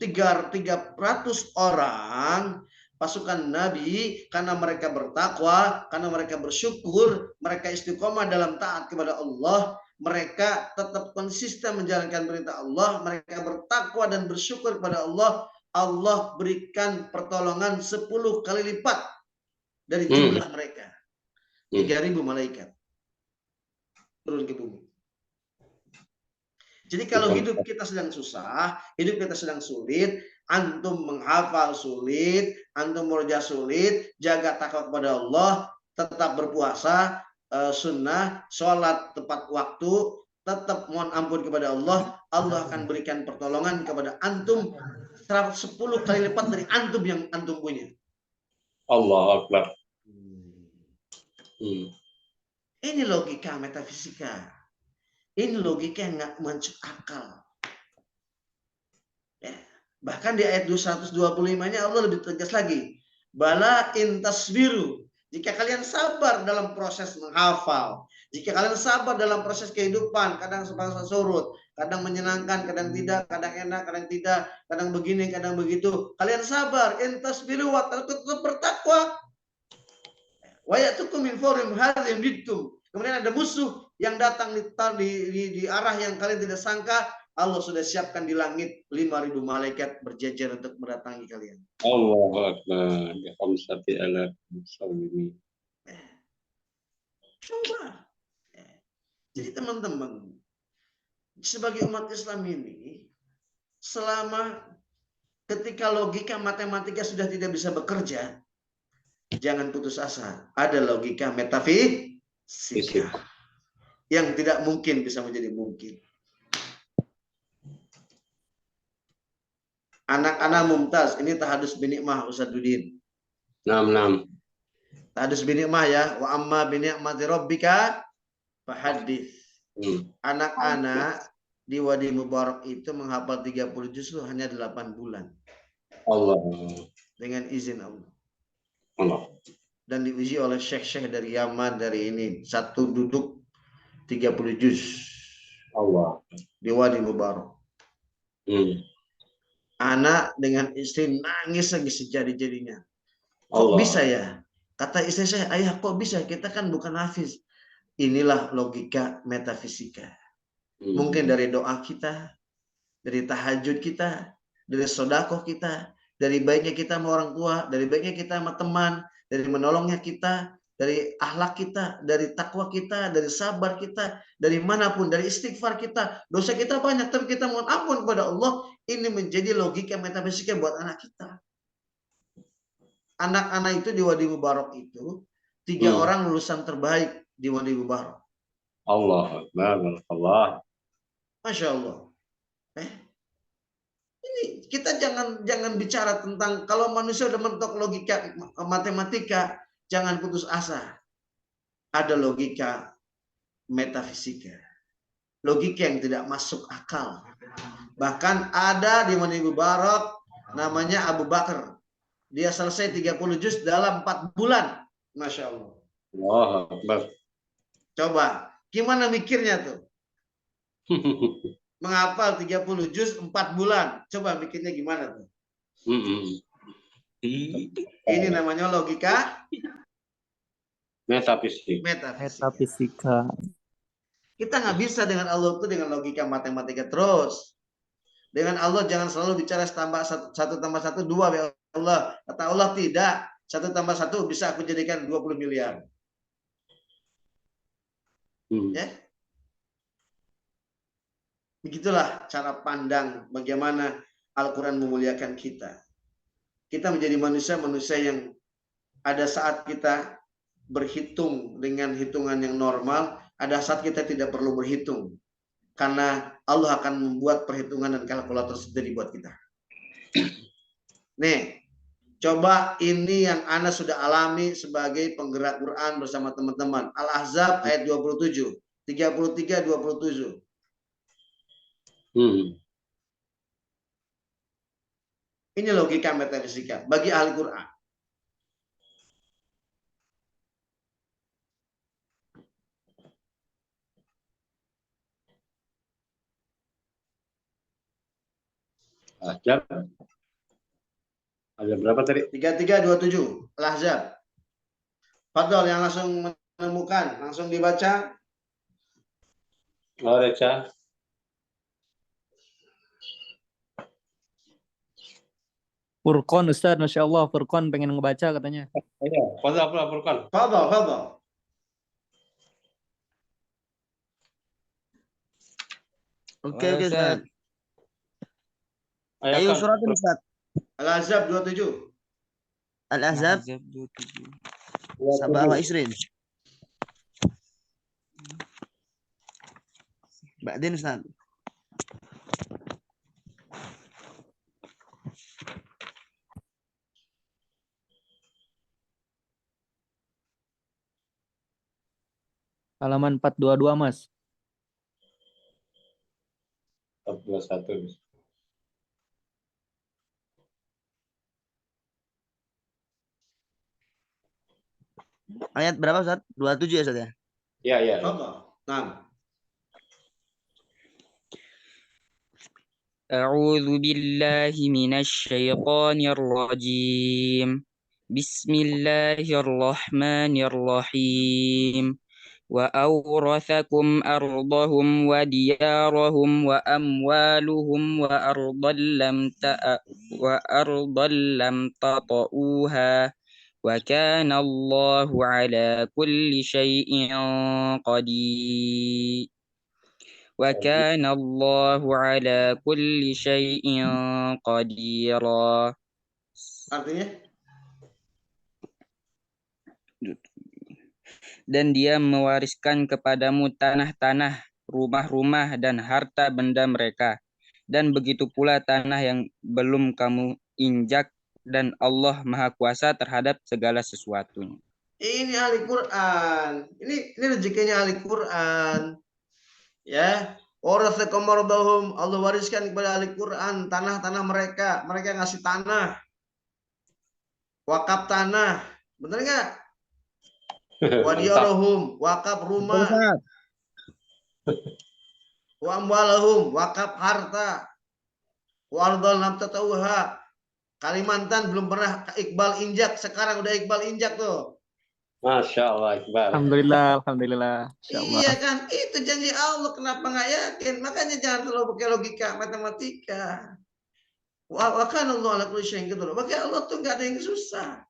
orang pasukan Nabi, karena mereka bertakwa, karena mereka bersyukur, mereka istiqomah dalam taat kepada Allah, mereka tetap konsisten menjalankan perintah Allah, mereka bertakwa dan bersyukur kepada Allah. Allah berikan pertolongan 10 kali lipat dari jumlah mereka. 3.000 malaikat turun ke bumi. Jadi kalau hidup kita sedang susah, hidup kita sedang sulit, antum menghafal sulit, antum merja sulit, jaga takwa kepada Allah, tetap berpuasa, sunnah, sholat tepat waktu, tetap mohon ampun kepada Allah, Allah akan berikan pertolongan kepada antum 10 kali lipat dari antum yang antum punya. Allah Akbar. Ini logika metafisika. Ini logika yang nggak masuk akal. Ya. Bahkan di ayat 225-nya Allah lebih tegas lagi. Bala in tasbiru. Jika kalian sabar dalam proses menghafal, jika kalian sabar dalam proses kehidupan, kadang sepasang surut, kadang menyenangkan, kadang tidak, kadang enak, kadang tidak, kadang begini, kadang begitu. Kalian sabar, intas biru wa tetap bertakwa. Wa ya'tukum min fawrim hadzim bidtum. Kemudian ada musuh yang datang di arah yang kalian tidak sangka. Allah sudah siapkan di langit 5.000 malaikat berjejer untuk mendatangi kalian. Allah Akbar. Bi5,000. Coba. Jadi teman-teman, sebagai umat Islam ini, selama ketika logika matematika sudah tidak bisa bekerja, jangan putus asa. Ada logika metafisika yang tidak mungkin bisa menjadi mungkin. Anak-anak mumtaz, ini tahadus binikmah Ustadzuddin. 6. Tahadus binikmah ya. Wa amma binikmati rabbika fahadits. Anak-anak di Wadi Mubarak itu menghafal 30 juz hanya 8 bulan. Allah. Dengan izin Allah. Allah. Dan diuji oleh syekh-syekh dari Yaman, dari ini. Satu duduk 30 juz. Allah. Di Wadi Mubarak. Anak dengan istri nangis lagi sejadi-jadinya. Kok Allah. bisa ya? Kata istri saya, ayah kok bisa? Kita kan bukan hafiz. Inilah logika metafisika. Mungkin dari doa kita, dari tahajud kita, dari sodakoh kita, dari baiknya kita sama orang tua, dari baiknya kita sama teman, dari menolongnya kita, dari akhlak kita, dari takwa kita, dari sabar kita, dari manapun, dari istighfar kita. Dosa kita banyak, tapi kita mohon ampun kepada Allah. Ini menjadi logika metafisika buat anak kita. Anak-anak itu di Wadi Mubarak itu 3 orang lulusan terbaik di Wadi Mubarak. Allah Akbar, Allah. Masya Allah. Ini kita jangan bicara tentang kalau manusia udah mentok logika matematika, jangan putus asa. Ada logika metafisika, logika yang tidak masuk akal. Bahkan ada di Wadi Mubarak namanya Abu Bakar. Dia selesai 30 juz dalam 4 bulan. Masya Allah. Allah Akbar. Coba, gimana mikirnya tuh? Menghafal 30 juz 4 bulan. Coba mikirnya gimana tuh? Ini namanya logika Metafisika. Metafisika. Kita nggak bisa dengan Allah itu dengan logika matematika terus. Dengan Allah jangan selalu bicara tambah 1 tambah 1 2 ya Allah. Kata Allah tidak. 1 tambah 1 bisa aku jadikan 20 miliar. Ya. Begitulah cara pandang bagaimana Al-Quran memuliakan kita. Kita menjadi manusia yang ada saat kita berhitung dengan hitungan yang normal, ada saat kita tidak perlu berhitung. Karena Allah akan membuat perhitungan dan kalkulator sendiri buat kita. Nih, coba ini yang Anda sudah alami sebagai penggerak Quran bersama teman-teman. Al-Ahzab ayat 27, 33, 27. Ini logika metafisika bagi ahli Quran. Ahzab. Ada berapa tadi? 3327 Al-Ahzab. Fadol yang langsung menemukan, langsung dibaca. Oh, Reca. Furqan Ustaz, Masya Allah, Furqan pengen ngebaca katanya. Iya, Fadol Furqan. Fadol. Oke, Ustaz. Ayo Ayakan. suratin Ustaz. Al-Ahzab 27. Al-Ahzab Sabah wa Isrin. Ba'din Ustaz. Halaman 422, Mas. 41. Ayat berapa Ustaz? 27 ya Ustaz ya? Iya. Fadol. Nah. أعوذ بالله من الشيطان الرجيم بسم الله الرحمن الرحيم وأورثكم أرضهم وديارهم وأموالهم وأرضا لم تطئوها وكان الله على كل شيء قدير وكان الله على كل شيء قديرا. Artinya? Dan dia mewariskan kepadamu tanah-tanah, rumah-rumah, dan harta benda mereka. Dan begitu pula tanah yang belum kamu injak, dan Allah Maha Kuasa terhadap segala sesuatunya. Ini ahli Quran. Ini rezekinya ahli Quran. Ya, warathakum ardhahum, Allah wariskan kepada ahli Quran tanah-tanah mereka. Mereka ngasih tanah. Wakaf tanah. Benar enggak? Wadiyarahum, wakaf rumah. Wa amwalahum, wakaf harta. Wa ardhal lam tatauha, Kalimantan belum pernah Iqbal injak, sekarang udah Iqbal injak tuh. Masya Allah, Iqbal. Alhamdulillah. Insya Allah. Iya kan, itu janji Allah, kenapa nggak yakin? Makanya jangan terlalu pakai logika matematika. Wa kana Allah ala kulli syai'in qadir. Bagi Allah tuh nggak ada yang susah.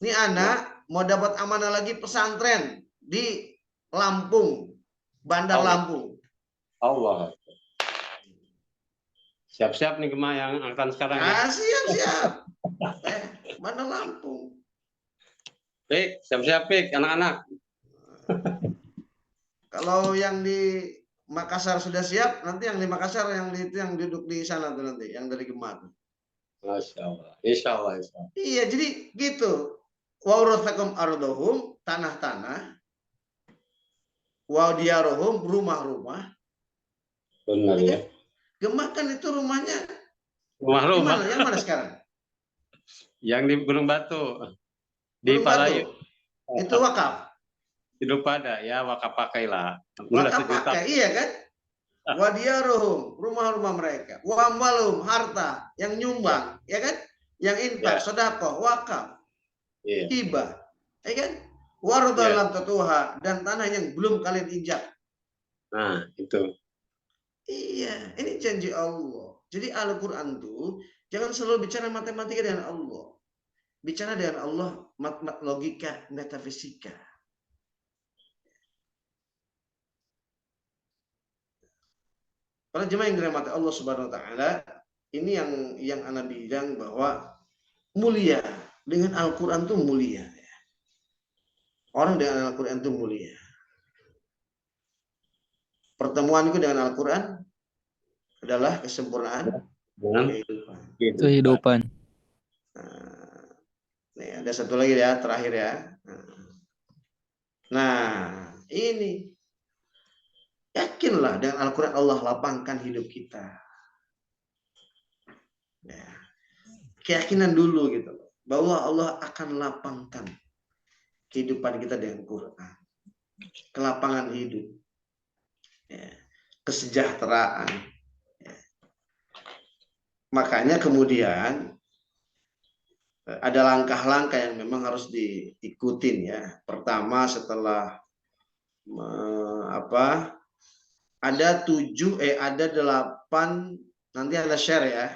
Ini anak mau dapat amanah lagi pesantren di Lampung, Bandar Allah. Lampung. Allah. Siap-siap nih Gema yang angkatan sekarang ya. Siap. Bandar Lampung. Pik, siap-siap Pik, anak-anak. Kalau yang di Makassar sudah siap, nanti yang di Makassar yang duduk di sana tuh nanti, yang dari Gema tuh. Masya Allah. Insya Allah. Iya, jadi gitu. Wa urathakum ardohum, tanah-tanah. Wa diyarohum, rumah-rumah. Benar ya. Gema kan itu rumahnya Rumah-rumah. gimana? Yang mana sekarang? Yang di Gunung Batu. Di Gunung Palayu. Batu. Itu wakaf. Hidup pada ya wakaf pakailah. Wakaf pakai, iya kan? Wa diyarohum, rumah-rumah mereka. Wa amwalhum, harta yang nyumbang, ya kan? Yang infak, sedekah, wakaf. Iya. Hibah, ya kan? Warudalam tatuha, dan tanah yang belum kalian injak. Nah, itu. Iya, ini janji Allah. Jadi Al-Quran tuh jangan selalu bicara matematika dengan Allah. Bicara dengan Allah, logika, metafisika. Para jemaah yang dirahmati Allah Subhanahu wa taala, ini yang ana bilang bahwa mulia dengan Al-Quran tuh mulia. Orang dengan Al-Quran itu mulia. Pertemuanku dengan Al-Quran adalah kesempurnaan Kehidupan. Nih, ada satu lagi ya, terakhir ya. Nah, ini yakinlah dengan Al-Quran Allah lapangkan hidup kita. Ya. Keyakinan dulu gitu, bahwa Allah akan lapangkan kehidupan kita dengan Quran. Kelapangan hidup. Ya. Kesejahteraan. Ya. Makanya kemudian ada langkah-langkah yang memang harus diikutin ya. Pertama setelah ada 8, nanti ada share ya.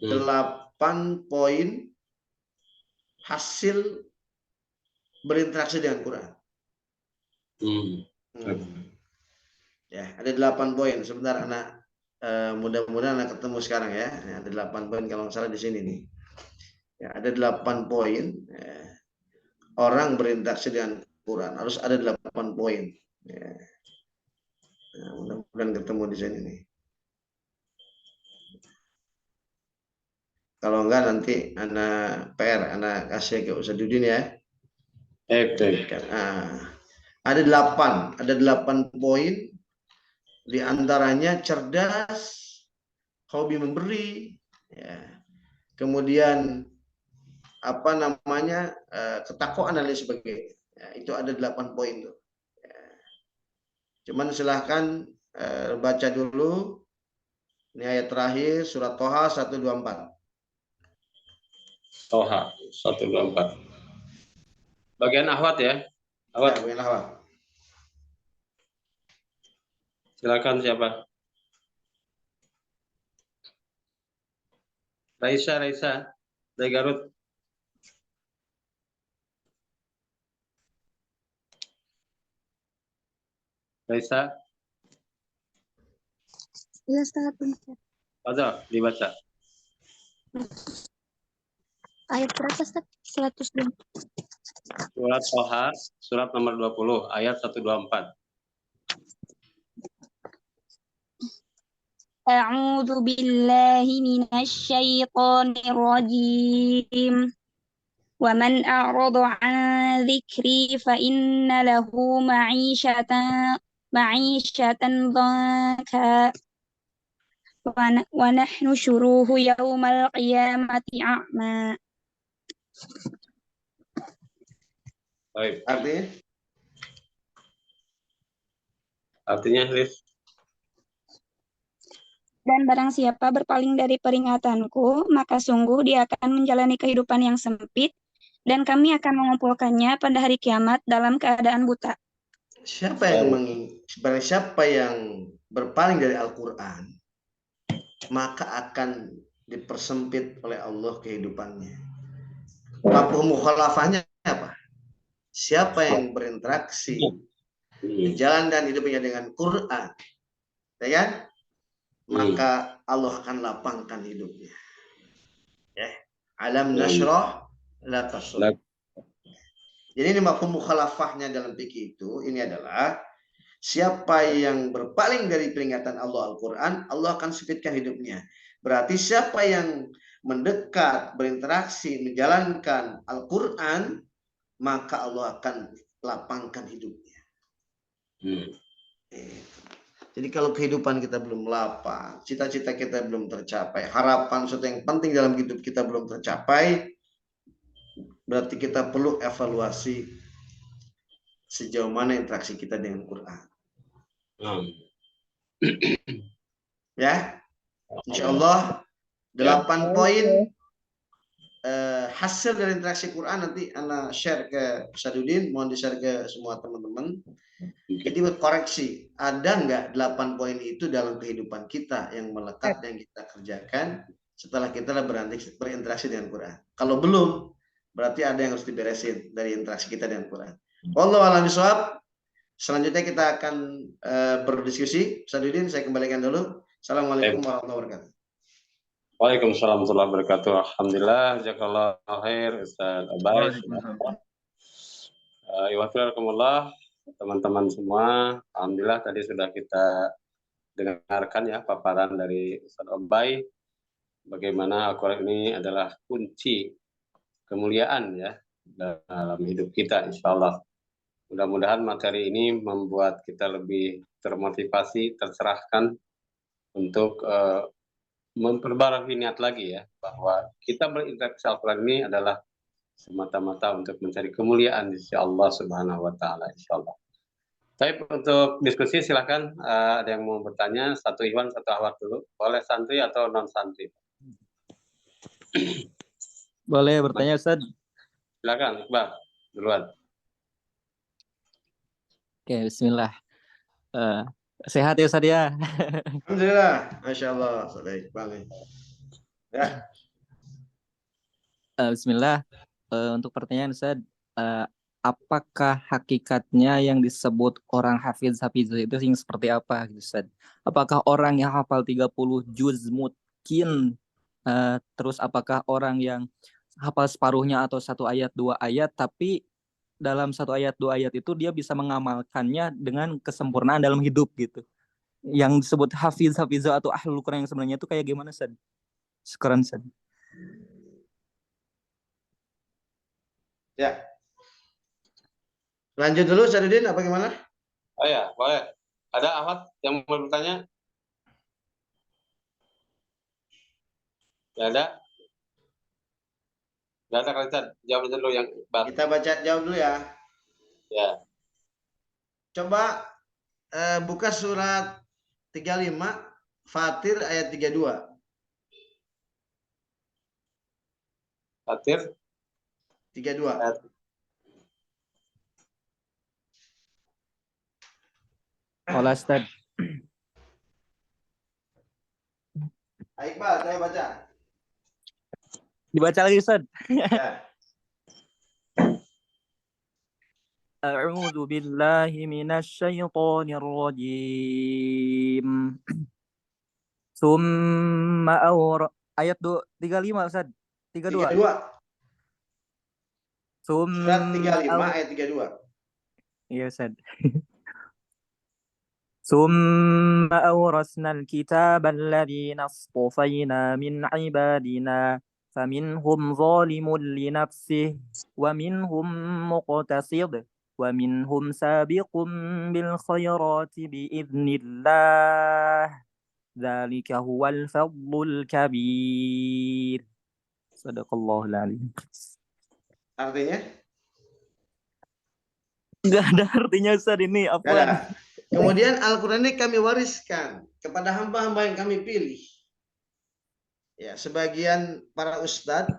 8 poin hasil berinteraksi dengan Quran. Ya, ada 8 poin. Sebentar anak, mudah-mudahan anak ketemu sekarang ya. Ada 8 poin kalau nggak salah di sini nih. Ya, ada 8 poin. Ya. Orang berinteraksi dengan Quran harus ada 8 poin. Ya. Nah, mudah-mudahan ketemu di sini nih. Kalau enggak nanti anak PR, anak kasih ke Ustadzuddin ya. Ada 8 poin. Di antaranya cerdas, hobi memberi, ya. Kemudian ketakwaan dan lain sebagainya. Ya, itu ada 8 poin tuh. Ya. Cuman silahkan baca dulu. Ini ayat terakhir surat Toha 124. Toha 124. Bagian ahwat ya. Ahwat. Ya, bagian ahwat. Silakan siapa? Raisa dari Garut. Raisa. Ya, Ustaz. Ada dibaca. Ayat berapa, Ustaz? 102. Surat Toha, surat nomor 20, ayat 124. A'udzu billahi minasy syaithanir rajim. Wa man a'rada 'an dzikri fa inna lahu ma'isyatan dhanka wa nahnu syuruhu yaumal qiyamati a'ma. Baik. Artinya, Liz. Dan barang siapa berpaling dari peringatanku, maka sungguh dia akan menjalani kehidupan yang sempit, dan kami akan mengumpulkannya pada hari kiamat dalam keadaan buta. Barang siapa yang berpaling dari Al-Quran, maka akan dipersempit oleh Allah kehidupannya. Mafhum mukhalafahnya apa? Siapa yang berinteraksi berjalan dan hidupnya dengan Quran, ya kan? Maka Allah akan lapangkan hidupnya. Ya. Alam nashrah laka sadrak. Jadi ini mafhum mukhalafahnya dalam fikih itu, ini adalah siapa yang berpaling dari peringatan Allah Al-Quran, Allah akan sempitkan hidupnya. Berarti siapa yang mendekat, berinteraksi, menjalankan Al-Quran, maka Allah akan lapangkan hidupnya. Jadi kalau kehidupan kita belum lapang, cita-cita kita belum tercapai, harapan sesuatu yang penting dalam hidup kita belum tercapai, berarti kita perlu evaluasi sejauh mana interaksi kita dengan Quran. Ya, insya Allah 8 poin hasil dari interaksi Quran nanti Anda share ke Sadudin, mohon di-share ke semua teman-teman. Jadi koreksi, ada nggak 8 poin itu dalam kehidupan kita yang melekat yang kita kerjakan setelah kita berinteraksi dengan Quran. Kalau belum, berarti ada yang harus diberesin dari interaksi kita dengan Quran. Wallahu a'lam bishawab. Selanjutnya kita akan berdiskusi. Sadudin, saya kembalikan dulu. Assalamualaikum warahmatullahi wabarakatuh. Waalaikumsalam warahmatullahi wabarakatuh. Alhamdulillah, jazakallahu khair Ustaz Abai. Iwafilakumullah, teman-teman semua. Alhamdulillah tadi sudah kita dengarkan ya paparan dari Ustaz Abai. Bagaimana Al-Quran ini adalah kunci kemuliaan ya dalam hidup kita, insya Allah. Mudah-mudahan materi ini membuat kita lebih termotivasi, tercerahkan untuk memperbarui niat lagi ya, bahwa kita berinteraksi Al-Quran ini adalah semata-mata untuk mencari kemuliaan di sisi Allah Subhanahu wa Ta'ala, insya Allah. Tapi untuk diskusi silakan, ada yang mau bertanya, satu Iwan, satu Ahwat dulu. Boleh santri atau non santri? Boleh bertanya Ustaz? Silakan, Iqbal, duluan. Oke, bismillah. Sehat ya Ustaz ya? Alhamdulillah, Masya Allah. Baik, baik. Ya. Bismillah. Untuk pertanyaan Ustaz, apakah hakikatnya yang disebut orang hafiz-hafizah itu yang seperti apa Ustaz? Apakah orang yang hafal 30 juz mungkin, terus apakah orang yang hafal separuhnya atau 1 ayat 2 ayat, tapi dalam 1 ayat 2 ayat itu dia bisa mengamalkannya dengan kesempurnaan dalam hidup gitu. Yang disebut hafiz-hafizah atau ahlul Quran yang sebenarnya itu kayak gimana Ustaz? Syukran Ustaz. Ya. Lanjut dulu Sadudin, apa gimana? Oh ya, boleh. Ada Ahmad yang mau bertanya? Ya ada? Gak ada kali Ustaz. Jawab dulu yang kita baca jawab dulu ya. Ya. Coba buka surat 35 Fatir ayat 32. Fatir 32. Olah Ustaz. Iqbal, coba baca. Dibaca lagi Ustaz. Ya. A'udzu billahi minasyaitonir rajim. Summa ayat 35 Ustaz. 32. 32. Surat 35 ayat 32. Iya Ustaz. ثم أورثنا الكتاب الذين اصطفينا من عبادنا فمنهم ظالم لنفسه ومنهم مقتصد ومنهم سابق بالخيرات بإذن الله ذلك هو الفضل الكبير صدق الله العظيم. Artinya? Enggak ada artinya Ustaz ini apa? Kemudian Al-Quran ini kami wariskan kepada kepada hamba-hamba yang kami pilih. Ya, sebagian para ustadz,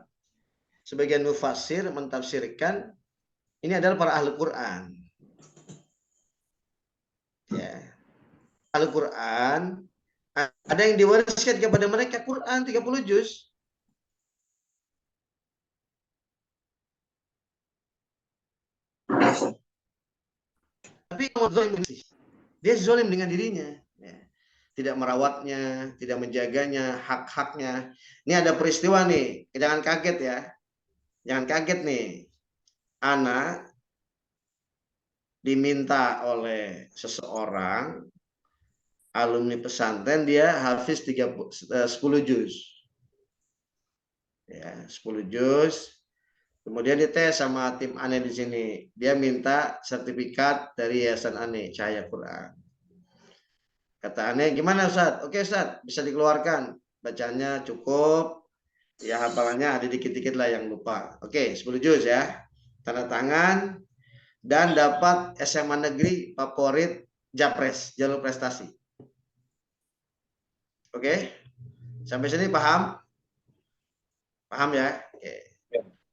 sebagian mufassir mentafsirkan ini adalah para ahli Quran. Ya. Ahli Quran ada yang diwariskan kepada mereka Quran 30 juz. Tapi dia zalim dengan dirinya. Ya. Tidak merawatnya, tidak menjaganya, hak-haknya. Ini ada peristiwa nih, jangan kaget ya. Jangan kaget nih. Anak diminta oleh seseorang alumni pesantren, dia hafiz 10 juz. Ya, 10 juz. Kemudian dites sama tim Ane di sini. Dia minta sertifikat dari Yayasan Ane Cahaya Quran. Kata Ane, gimana Ustaz? Oke Ustaz, bisa dikeluarkan. Bacanya cukup. Ya hafalannya ada dikit-dikit lah yang lupa. Oke, 10 juz ya. Tanda tangan dan dapat SMA negeri favorit Japres, jalur prestasi. Oke. Sampai sini paham? Paham ya? Oke.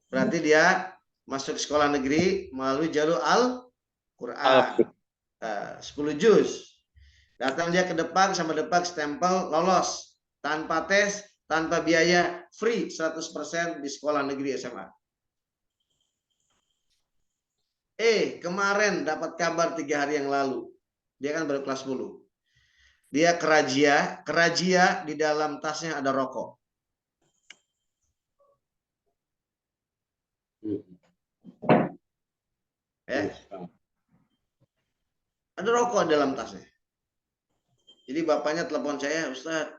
Berarti dia masuk sekolah negeri melalui jalur Al-Quran. 10 juz. Datang dia ke depan sama depan stempel lolos. Tanpa tes, tanpa biaya, free 100% di sekolah negeri SMA. Kemarin dapat kabar 3 hari yang lalu. Dia kan baru kelas 10. Dia kerajia di dalam tasnya ada rokok. Ada rokok dalam tasnya. Jadi bapaknya telepon saya, Ustaz,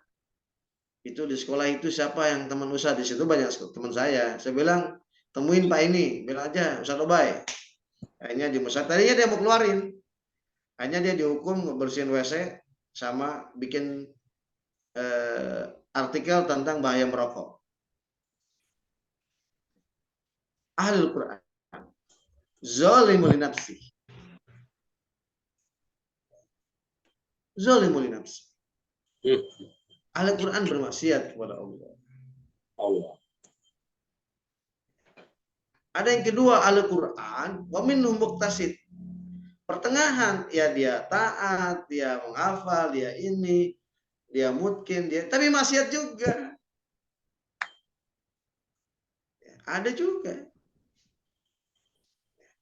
itu di sekolah itu siapa yang teman Ustaz? Di situ banyak teman saya. Saya bilang, temuin Pak ini, bilang aja Ustaz Obay. Akhirnya di Ustaz, tadinya dia mau keluarin. Akhirnya dia dihukum bersihin WC sama bikin artikel tentang bahaya merokok. Ahlul Quran. Zalimul nafsi. Zalimul nafsi. Ahli Quran bermaksiat kepada Allah. Ada yang kedua, ahli Quran wa minhum muqtasid. Pertengahan, ya dia taat, dia menghafal, dia ini, dia mungkin dia, tapi maksiat juga. Ada juga.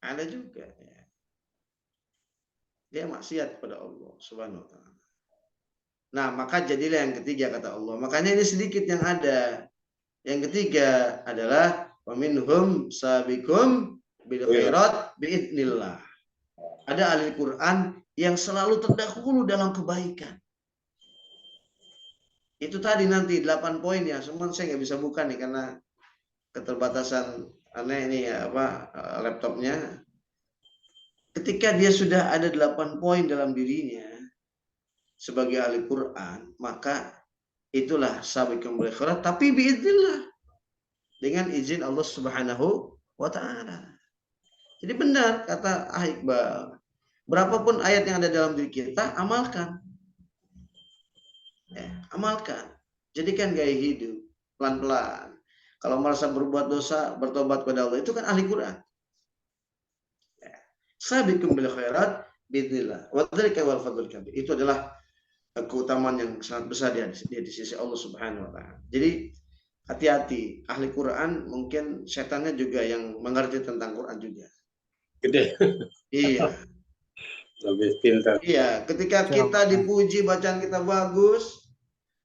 Ada juga. Dia maksiat kepada Allah Subhanahu wa ta'ala. Nah, maka jadilah yang ketiga kata Allah. Makanya ini sedikit yang ada. Yang ketiga adalah wa minhum sabiqum bil khairat biidznillah. Ada ahli Quran yang selalu terdahulu dalam kebaikan. Itu tadi nanti 8 poin ya. Semua saya nggak bisa buka nih karena keterbatasan aneh ini ya laptopnya. Ketika dia sudah ada 8 poin dalam dirinya sebagai ahli Quran, maka itulah sabiqum bil khairat, tapi biidznillah, dengan izin Allah Subhanahu wa ta'ala. Jadi benar kata Iqbal, berapapun ayat yang ada dalam diri kita, amalkan. Amalkan. Jadikan gaya hidup pelan-pelan. Kalau merasa berbuat dosa, bertobat kepada Allah, itu kan ahli Quran. Sabiqum bil khairat biidznillah. Wa dzalika wal fadlul kabir. Itu adalah keutamaan yang sangat besar di sisi Allah Subhanahu wa ta'ala. Jadi hati-hati, ahli Quran mungkin setannya juga yang mengerti tentang Quran juga. Gede. Iya. Lebih pintar. Iya, ketika kita dipuji bacaan kita bagus,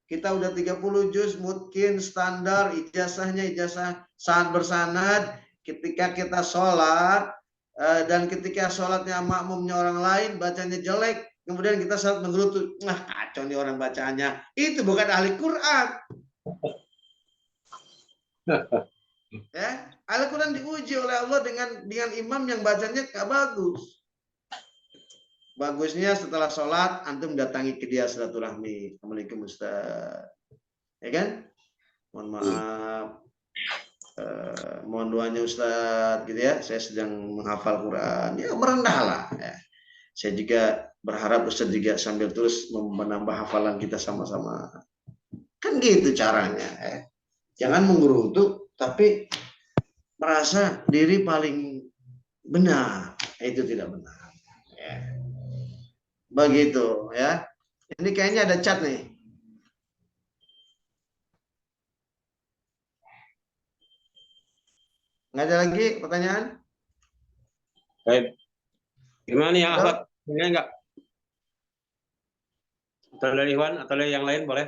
kita udah 30 juz mungkin standar, ijazahnya ijazah sangat bersanad, ketika kita sholat dan ketika sholatnya makmumnya orang lain bacanya jelek, kemudian kita saat menggerutu, kacau nih orang bacaannya. Itu bukan ahli Quran. Ya, Al-Quran diuji oleh Allah dengan imam yang bacanya gak bagus. Bagusnya setelah sholat antum datangi ke dia silaturahmi. Assalamualaikum Ustaz. Ya kan? Mohon maaf. Mohon doanya Ustaz gitu ya. Saya sedang menghafal Quran. Ya merendahlah ya. Saya juga berharap Ustadz juga sambil terus menambah hafalan kita sama-sama. Kan gitu caranya. Jangan menggerutu, tapi merasa diri paling benar. Itu tidak benar. Ya. Begitu ya. Ini kayaknya ada chat nih. Nggak ada lagi pertanyaan? Baik. Gimana nih yang Ahmad? Punya enggak? Atau dari Iwan atau dari yang lain boleh?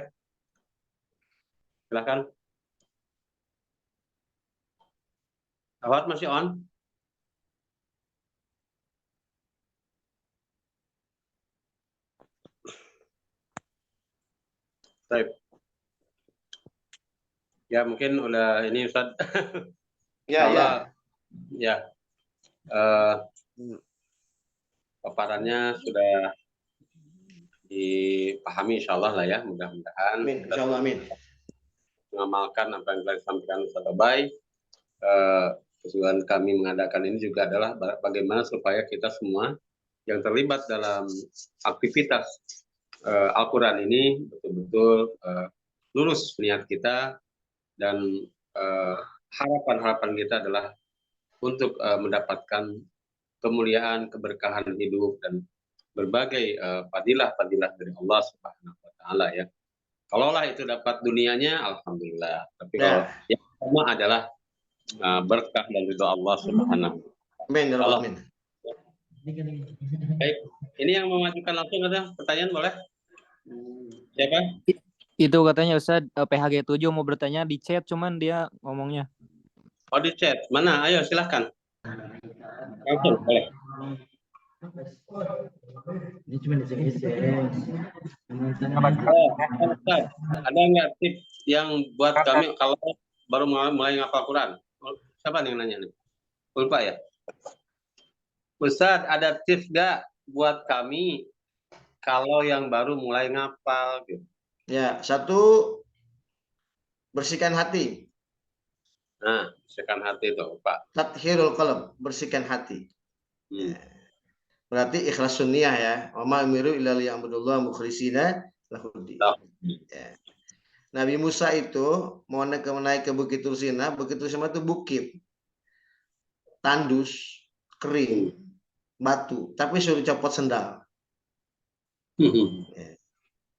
Silakan. Ahmad masih on? Baik. Ya mungkin udah ini Ustaz. Ya. Paparannya sudah dipahami insya Allah lah ya, mudah-mudahan. Amin. Insya Allah, amin. Mengamalkan apa yang telah disampaikan Ustaz Abai. Tujuan kami mengadakan ini juga adalah bagaimana supaya kita semua yang terlibat dalam aktivitas Al-Quran ini betul-betul lurus niat kita, dan harapan-harapan kita adalah untuk mendapatkan kemuliaan, keberkahan hidup, dan berbagai fadilah-fadilah dari Allah Subhanahu wa Ta'ala ya. Kalaulah itu dapat dunianya, alhamdulillah. Tapi kalau yang pertama adalah berkah dan ridho Allah Subhanahu wa Ta'ala. Amin. Baik, ini yang memajukan langsung ada pertanyaan boleh? Siapa? Itu katanya Ustaz, PHG 7 mau bertanya di chat, cuman dia ngomongnya. Oh di chat, mana? Ayo silahkan. Langsung boleh. Ini cuma Ada nggak tips yang buat kami kalau baru mulai ngapal Quran? Siapa yang nanya nih? Lupa ya? Ustaz, ada tips nggak buat kami kalau yang baru mulai ngapal? Gitu? Ya, satu, bersihkan hati. Nah, bersihkan hati itu, Pak. Tathhirul qalb, bersihkan hati. Berarti ikhlas sunniyah ya. Wa ma umiru illa liya'budullaha mukhlishina lahuddin. Ya. Nabi Musa itu mau naik ke Bukit Tursina. Bukit Tursina itu bukit, tandus, kering, batu, tapi suruh copot sendal.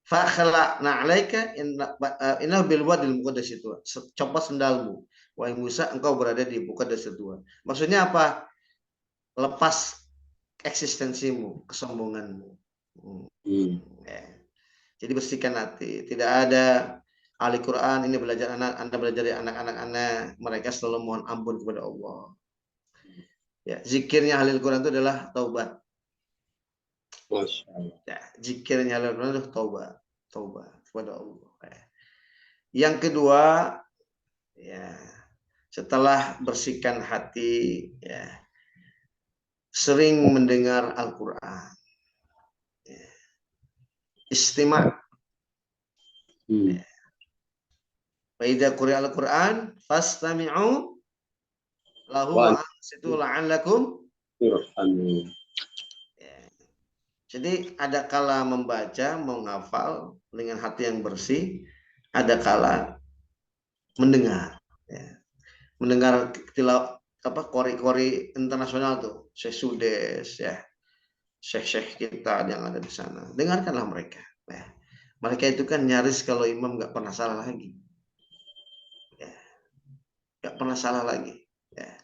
Fa khala'na 'alaika innahu bil wadil muqaddas itu. Copot sendalmu, wahai Musa, engkau berada di Muqaddas itu. Maksudnya apa? Lepas eksistensimu, kesombonganmu. Ya. Jadi bersihkan hati. Tidak ada ahli Quran ini belajar Anda belajar dari anak-anak Anda, mereka selalu mohon ampun kepada Allah. Ya, zikirnya ahli Quran itu adalah taubat. Ya, zikirnya ahli Quran itu taubat kepada Allah. Ya. Yang kedua, ya, setelah bersihkan hati, ya, sering mendengar Al-Quran. Ya. Istima'. Ya. Wa idza quri'a Al-Quran fastami'u lahu wa ansitu la'allakum turhamun. Jadi ada kala membaca, menghafal dengan hati yang bersih, ada kala mendengar. Ya. Mendengar kori-kori internasional tuh, Syekh Sudes ya, Syekh kita yang ada di sana. Dengarkanlah mereka. Ya. Mereka itu kan nyaris kalau imam nggak pernah salah lagi. Ya. Nggak pernah salah lagi. Ya.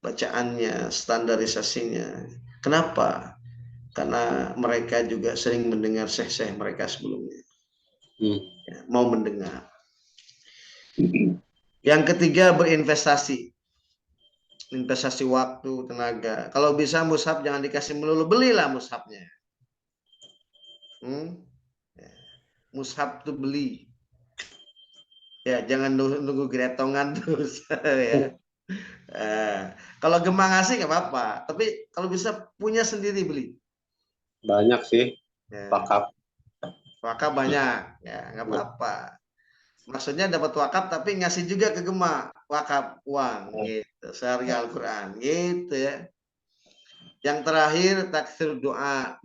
Bacaannya, standarisasinya. Kenapa? Karena mereka juga sering mendengar syekh-syekh mereka sebelumnya. Ya, mau mendengar. Yang ketiga, berinvestasi. Investasi waktu, tenaga. Kalau bisa mushaf jangan dikasih melulu, belilah mushafnya. Ya. Mushaf tuh beli. Ya, jangan nunggu gretongan terus. Ya. Kalau Gemang ngasih nggak apa-apa, tapi kalau bisa punya sendiri beli. Banyak sih, ya. Wakaf banyak, ya nggak apa-apa. Maksudnya dapat wakaf tapi ngasih juga ke Gemang wakaf uang, gitu, seharga Al-Quran, gitu ya. Yang terakhir taktsir doa,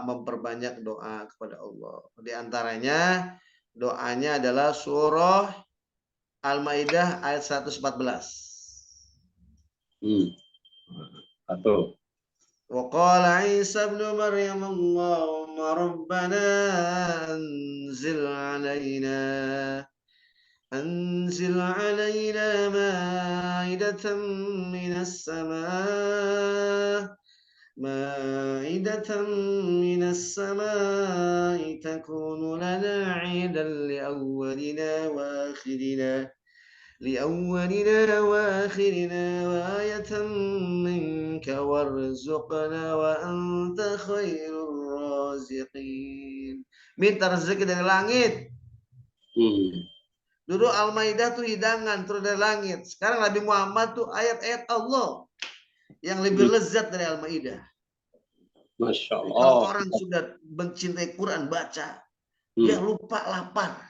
memperbanyak doa kepada Allah. Di antaranya doanya adalah surah Al-Maidah ayat 114. Satu. وقال عيسى ابن مريم اللهم ربنا أنزل علينا مائدة من السماء تكون لنا عيدا لأولنا وآخرنا وآية منك وارزقنا وأنت خير الرازقين. Minta rezeki dari langit. Dulu Al-Maidah tuh hidangan turun dari langit. Sekarang Nabi Muhammad tuh ayat-ayat Allah yang lebih lezat dari Al-Maidah. Masya Allah. Kalau orang sudah mencintai Quran baca, dia lupa lapar.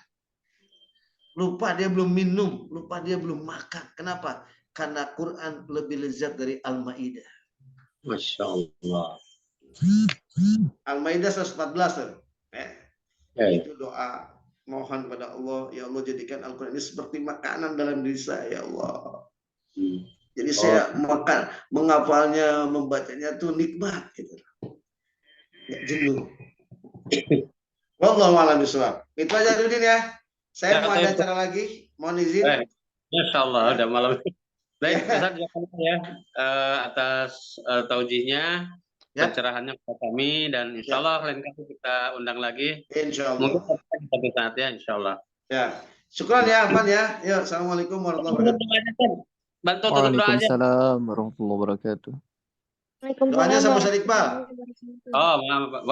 Lupa dia belum minum, lupa dia belum makan. Kenapa? Karena Quran lebih lezat dari Al-Maidah. Masya Allah. Al-Maidah 114. Itu doa mohon pada Allah, ya Allah jadikan Al-Quran ini seperti makanan dalam diri saya, ya Allah. Jadi saya makan, menghafalnya, membacanya tuh nikmat gitu. Ya, jenuh. Wallahu a'lam bishawab. Itu aja Rudin ya. Saya mau ada acara lagi, mohon izin. Insya Allah, udah malam. Baik, Ustaz, ya, atas taujihnya, pencerahannya kepada kami, dan insya Allah lain kali kita undang lagi. Insya Allah. Mungkin satu saat ya, insya Allah. Ya, syukran ya, Afan ya. Yuk, assalamualaikum warahmatullahi wabarakatuh. Bantu tutup doa aja. Waalaikumsalam warahmatullahi wabarakatuh. Doanya sama Ustaz Iqbal. Oh, maaf, boleh.